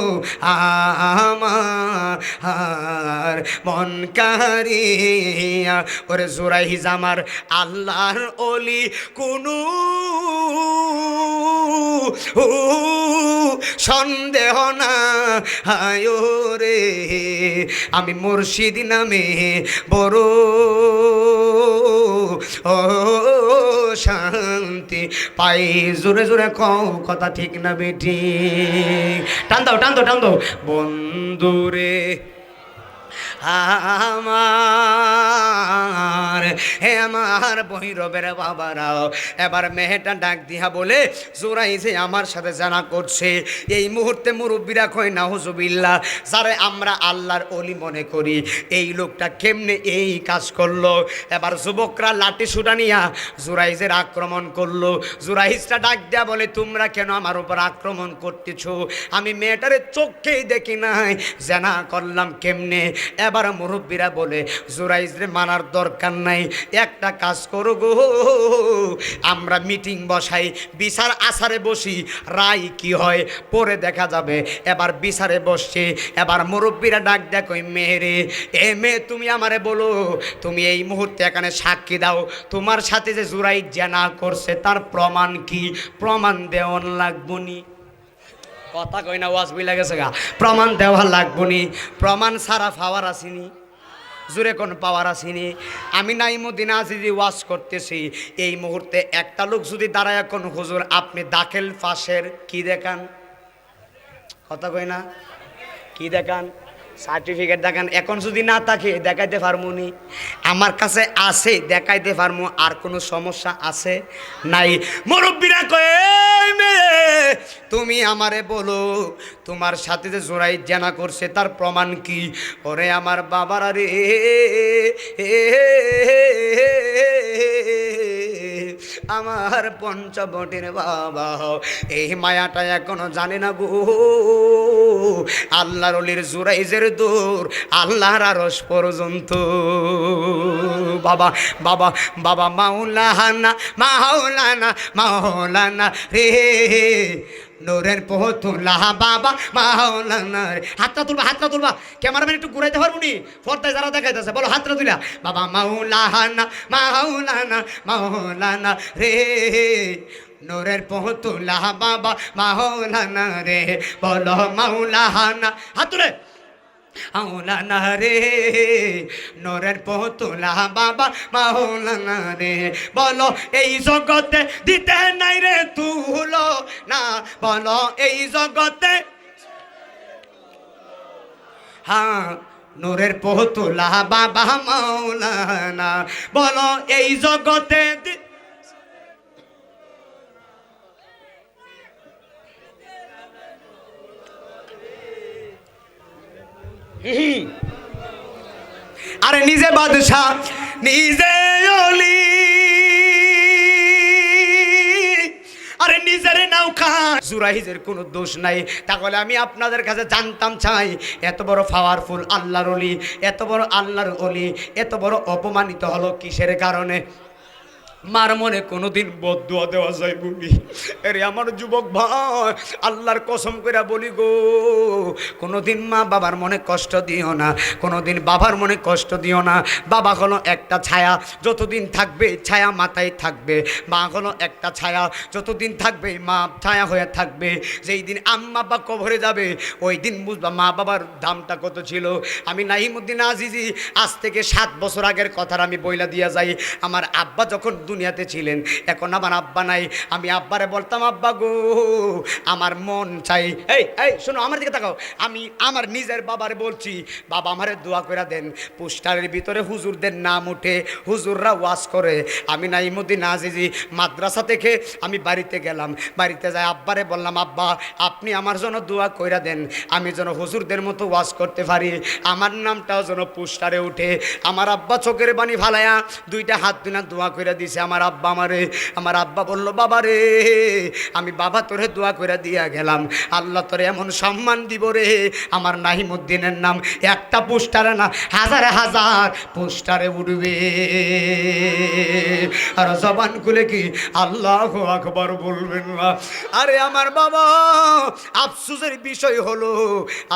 আমার মন কারিয়া। ওরে জুরাইজ আমার আল্লাহর ওলি কোনো সন্দেহ না হায় রে, আমি মুর্শিদ নামে বড় ও শান্তি পাই। জোরে জোরে কও কথা ঠিক না বেটি? টান দাও টান দাও টান দাও। বন্ধুরে আমার হে আমার ভৈরবের বাবারাও, এবার মেয়েটা ডাক দিয়া বলে জোরাইছে আমার সাথে জানা করছে। এই মুহূর্তে মুরব্বীরা কয় নাউজুবিল্লাহ, যারে আমরা আল্লাহর ওলি মনে করি এই লোকটা কেমনে এই কাজ করলো। এবার যুবকরা লাঠি সুটা নিয়া জুরাইজের আক্রমণ করলো। জুরাইজটা ডাক দেয়া বলে তোমরা কেন আমার উপর আক্রমণ করতেছ? আমি মেয়েটারে চোখেই দেখি নাই, জানা করলাম কেমনে? এবার মুরব্বীরা বলে জুরাইজরে মানার দরকার নাই, একটা কাজ করো গো, আমরা মিটিং বসাই, বিচার আসারে বসি, রায় কি হয় পরে দেখা যাবে। এবার বিচারে বসছে। এবার মুরব্বীরা ডাক দেয় কই মেয়েরে, এ মেয়ে তুমি আমারে বলো, তুমি এই মুহূর্তে এখানে সাক্ষী দাও, তোমার সাথে যে জুরাইজ জানা করছে তার প্রমাণ কি? প্রমাণ দেওয়ান লাগবনি। কথা কই না, ওয়াজ বুঝলা গেছে গা? প্রমাণ দেওয়া লাগবনি। প্রমাণ সারা পাওয়ার আসিনি, জোরে কোন পাওয়ার আসিনি। আমি নাইমুদ্দিন আজিজি ওয়াজ করতেছি, এই মুহূর্তে একটা লোক যদি দাঁড়ায় কোন হুজুর আপনি দাখিল পাশের কি দেখান? কথা কই না, কি দেখান? সার্টিফিকেট দেখান। এখন যদি না থাকে দেখাইতে পারমুনি? আমার কাছে আছে, দেখাইতে পারমু। আর কোনো সমস্যা আছে? নাই। মুরব্বীরা কয় তুমি আমারে বলো, তোমার সাথে যে জোরাই জানা করছে তার প্রমাণ কি? ওরে আমার বাবারা রে, আমার পঞ্চবটির বাবা, এই মায়াটা এখনো জানে না গো, আল্লাহর ওলির জুরাইজের দূর আল্লাহর আরশ পর্যন্ত। বাবা বাবা বাবা মাওলানা মাওলানা মাওলানা রে, নূরের পুতুলা বাবা মাওলানা রে। হাতটা তুলবা, হাতটা তুলবা। ক্যামেরাম্যান একটু ঘুরাইতে পারবো নি? পর্দায় যারা দেখাইতেছে বলো হাতটা তুলা। বাবা মাওলানা মাওলানা মাওলানা রে, নূরের পুতুলা বাবা মাওলানা রে, বলো মাওলানা। হাত তুলে মাওলানা রে, নূরের পুতুলা বাবা মাওলানা রে, বলো এই জগতে দিতে নাই রে তুলো না, বলো এই জগতে, হ্যাঁ নূরের পুতুলা বাবা মাওলানা, বলো এই জগতে আরে নিজে বাদশাহ নিজে ওলি, আরে নিজের নৌকা। জুরাইজের কোনো দোষ নাই। তাহলে আমি আপনাদের কাছে জানতাম চাই, এত বড় পাওয়ারফুল আল্লাহর ওলি, এত বড় আল্লাহর ওলি এত বড় অপমানিত হলো কিসের কারণে? মার মনে কোনোদিন বদদুয়া দেওয়া যায় বলি? আরে আমার যুবক ভাই, আল্লাহর কসম করে বলি গো, কোনোদিন মা বাবার মনে কষ্ট দিও না, কোনোদিন বাবার মনে কষ্ট দিও না। বাবা হলো একটা ছায়া, যতদিন থাকবে ছায়া মাথায় থাকবে। মা হলো একটা ছায়া, যতদিন থাকবে মা ছায়া হয়ে থাকবে। যেই দিন আম্মা বা কবরে যাবে ওই দিন বুঝবা মা বাবার দামটা কত ছিল। আমি নাইমুদ্দিন আজিজি আজ থেকে 7 বছর আগের কথার আমি বইলা দিয়া যাই। আমার আব্বা যখন দুনিয়াতে ছিলেন, এখন আমার আব্বা নাই। আমি আব্বারে বলতাম, আব্বা গো আমার মন চাই, এই এই শোনো আমার দিকে তাকাও, আমি আমার নিজের বাবারে বলছি, বাবা আমারে দোয়া করে দেন। পোস্টারের ভিতরে হুজুরদের নাম উঠে, হুজুররা ওয়াজ করে। আমি নাইমুদ্দিন আজিজি মাদ্রাসা থেকে আমি বাড়িতে গেলাম, বাড়িতে যাই আব্বারে বললাম, আব্বা আপনি আমার জন্য দোয়া কইরা দেন, আমি যেন হুজুরদের মতো ওয়াজ করতে পারি, আমার নামটাও যেন পোস্টারে উঠে। আমার আব্বা চোখের পানি ফালায়া দুইটা হাত দুনা দোয়া কইরা দিছে আমার আব্বা আমারে। আমার আব্বা বলল, বাবা রে আমি বাবা তোরে দোয়া কইরা দিয়া গেলাম, আল্লাহ তোরে এমন সম্মান দিব রে, আমার নাহিমুদ্দিনের নাম একটা পোস্টারে না হাজারে হাজার পোস্টারে উঠবে। আর জবান খুলে কি আল্লাহু আকবার বলবেন না? আরে আমার বাবা, আফসোসের বিষয় হলো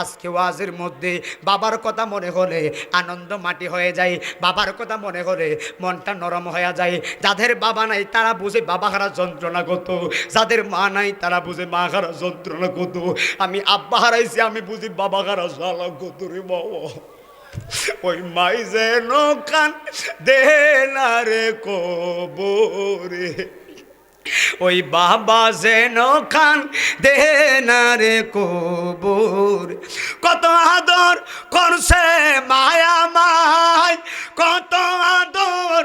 আজকে ওয়াজের মধ্যে বাবার কথা মনে হলে আনন্দ মাটি হয়ে যায়, বাবার কথা মনে হলে মনটা নরম হয়ে যায়। যাদের বাবা নাই তারা বুঝে বাবা হারা যন্ত্রণা কত, যাদের মা নাই তারা বুঝে মা হারা যন্ত্রণা কত। আমি আব্বা হারাইছি, আমি বুঝি বাবা হারা জ্বালা কত রে বাবা। ওই মাই যেন কান দে না রে কবরে, ওই বাবা যেন কান দে না রে কবর। কত আদর করছে মায়া মায়, কত আদর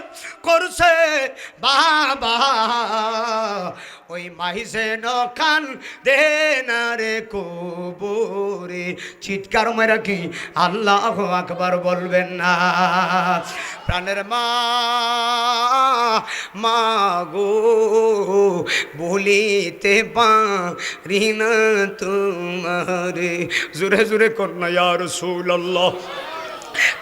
করছে বাবা, ওই মাই যেন কান দে না রে কবরে। চিৎকার মেরা কি আল্লাহু আকবার বলবেন না? প্রাণের মা, মা গো বলিতে পারি না তোমারে। জোরে জোরে কন্যা ইয়া রাসূলুল্লাহ।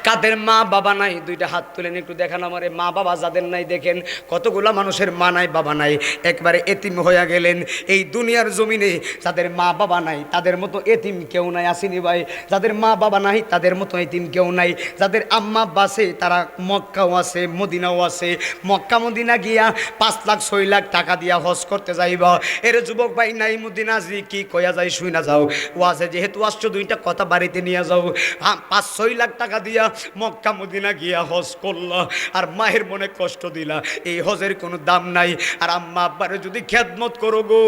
কাদের মা বাবা নাই দুইটা হাত তুলেন একটু দেখান আমারে। মা বাবা যাদের নাই দেখেন, কতগুলা মানুষের মা নাই বাবা নাই, একবারে এতিম হইয়া গেলেন এই দুনিয়ার জমিনে। যাদের মা বাবা নাই তাদের মতো এতিম কেউ নাই, আসেনি ভাই? যাদের মা বাবা নাই তাদের মতো এতিম কেউ নাই। যাদের আম্মা বাসে তারা মক্কাও আছে মদিনাও আছে, মক্কা মদিনা গিয়া 5 লাখ 6 লাখ টাকা দিয়া হজ করতে যাইব। এর যুবক ভাই নাইমুদ্দিন আজিজি কি কয়া যায় শুই না যাও, ওয়াজে যেহেতু আসছো দুইটা কথা বাড়িতে নিয়ে যাও। 5-6 লাখ টাকা দিয়া মক্কা মদিনা গিয়া হজ করলা, আর মায়ের মনে কষ্ট দিলা, এই হজের কোনো দাম নাই। আর আম্মা আব্বারে যদি খেদমত করো গো,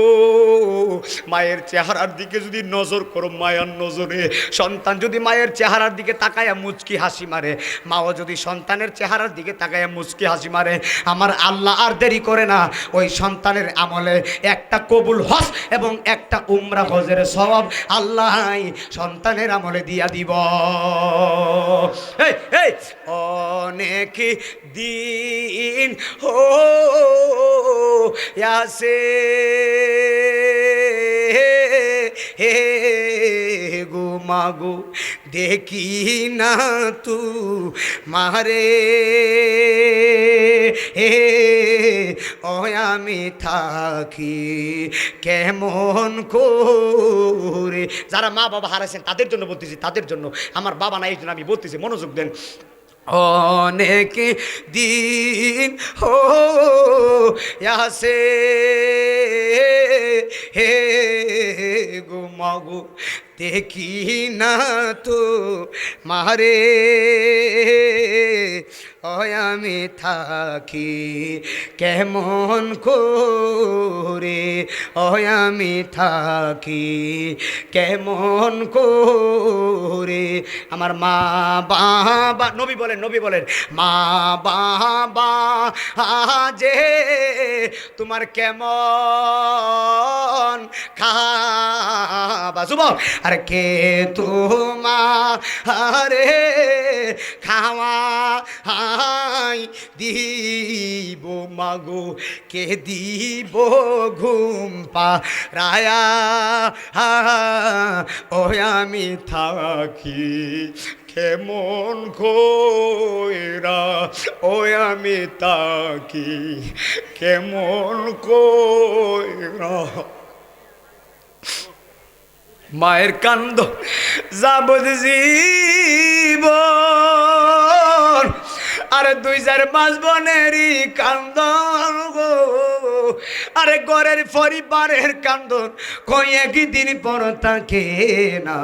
মায়ের চেহারার দিকে যদি নজর করো, মায়ার নজরে সন্তান যদি মায়ের চেহারার দিকে তাকায়া মুচকি হাসি মারে, মাও যদি সন্তানের চেহারার দিকে তাকায়া মুচকি হাসি মারে, আমার আল্লাহ আর দেরি করে না ওই সন্তানের আমলে একটা কবুল হজ এবং একটা উমরা হজের সওয়াব আল্লাহ সন্তানের আমলে দিয়া দিব। অনেক দিন হো আসে হে গো মাগো দেখি না তু মারে, হে ও আমি থাকি কেমন করে। যারা মা বাবা হারাইছেন তাদের জন্য বলতেছি, তাদের জন্য, আমার বাবা নাই এই জন্য আমি বলতেছি, মনোযোগ দেন। অনেক দিন হো আসে হে গো মাগো দেখি না তো মারে, আমি থাকি কেমন করে, আমি থাকি কেমন করে। আমার মা বাবা, নবী বলেন, নবী বলেন, মা বাবা যে তোমার কেমন খাবা যুবক, আর কে তোমারে খাওয়া দিব মাগো, কে দিব ঘুম পাড়ায়া, ও আমি থাকি কেমন কইরা, ও আমি থাকি কেমন কইরা। মায়ের কান্দ যাবত জীবন, আর 2-4 5 বোনেরই কান্দন গো, আরে ঘরের পরিবারের কান্দন কয়েকদিন পর থাকে না।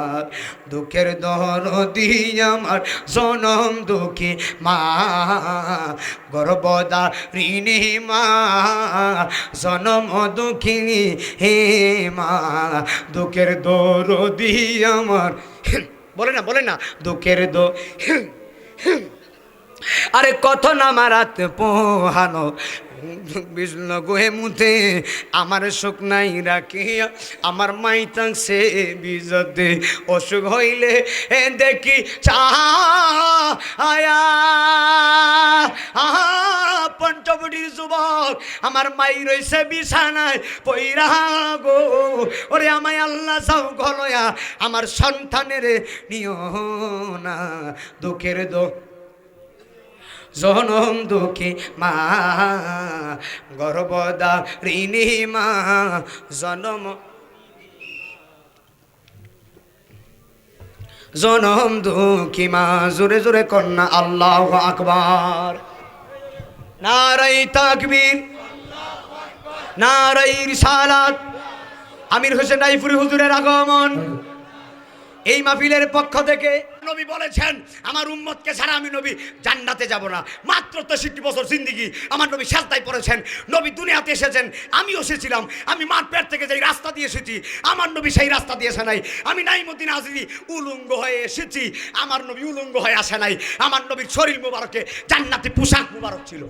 দুঃখের দরদি আমার জনম দুঃখী মা, গর্ভধারিণী মা, জনম দুঃখী হে মা, দুঃখের দরদি আমার। বলে না বলে না, দুঃখের আরে কত না মারাত পোহানো বিষ্ণু গোহে মুতে আমার সুখ নাই রাখিয়া আমার মাই তাংসে বিজতে অসুখ হইলে দেখি আয়া পঞ্চবটির যুবক আমার মাই রইছে বিছানায় পইরা গো। ওরে আমায় আল্লাহ যাও গলয়া আমার সন্তানের নিও না। দুঃখের জনম দুঃখী মা, গর্ভধারিণী মা, জনম দুঃখী মা। জোরে জোরে কন্যা আল্লাহু আকবার। নারায়ে তাকবীর, নারায়ে রিসালাত। আমির হোসেন রায়পুরি হুজুরের আগমন। এই মাহফিলের পক্ষ থেকে নবী বলেছেন আমার উম্মতকে ছাড়া আমি নবী জান্নাতে যাব না। মাত্র 63 বছর জিন্দেগি আমার নবী সাজদায় পড়েছেন। নবী দুনিয়াতে এসেছেন, আমিও এসেছিলাম। আমি মার পেট থেকে যেই রাস্তা দিয়ে এসেছি আমার নবী সেই রাস্তা দিয়ে আসে নাই। আমি নাইমুদ্দিন আজিজি উলঙ্গ হয়ে এসেছি, আমার নবী উলঙ্গ হয়ে আসে নাই। আমার নবীর শরীর মুবারকে জান্নাতি পোশাক মুবারক ছিল।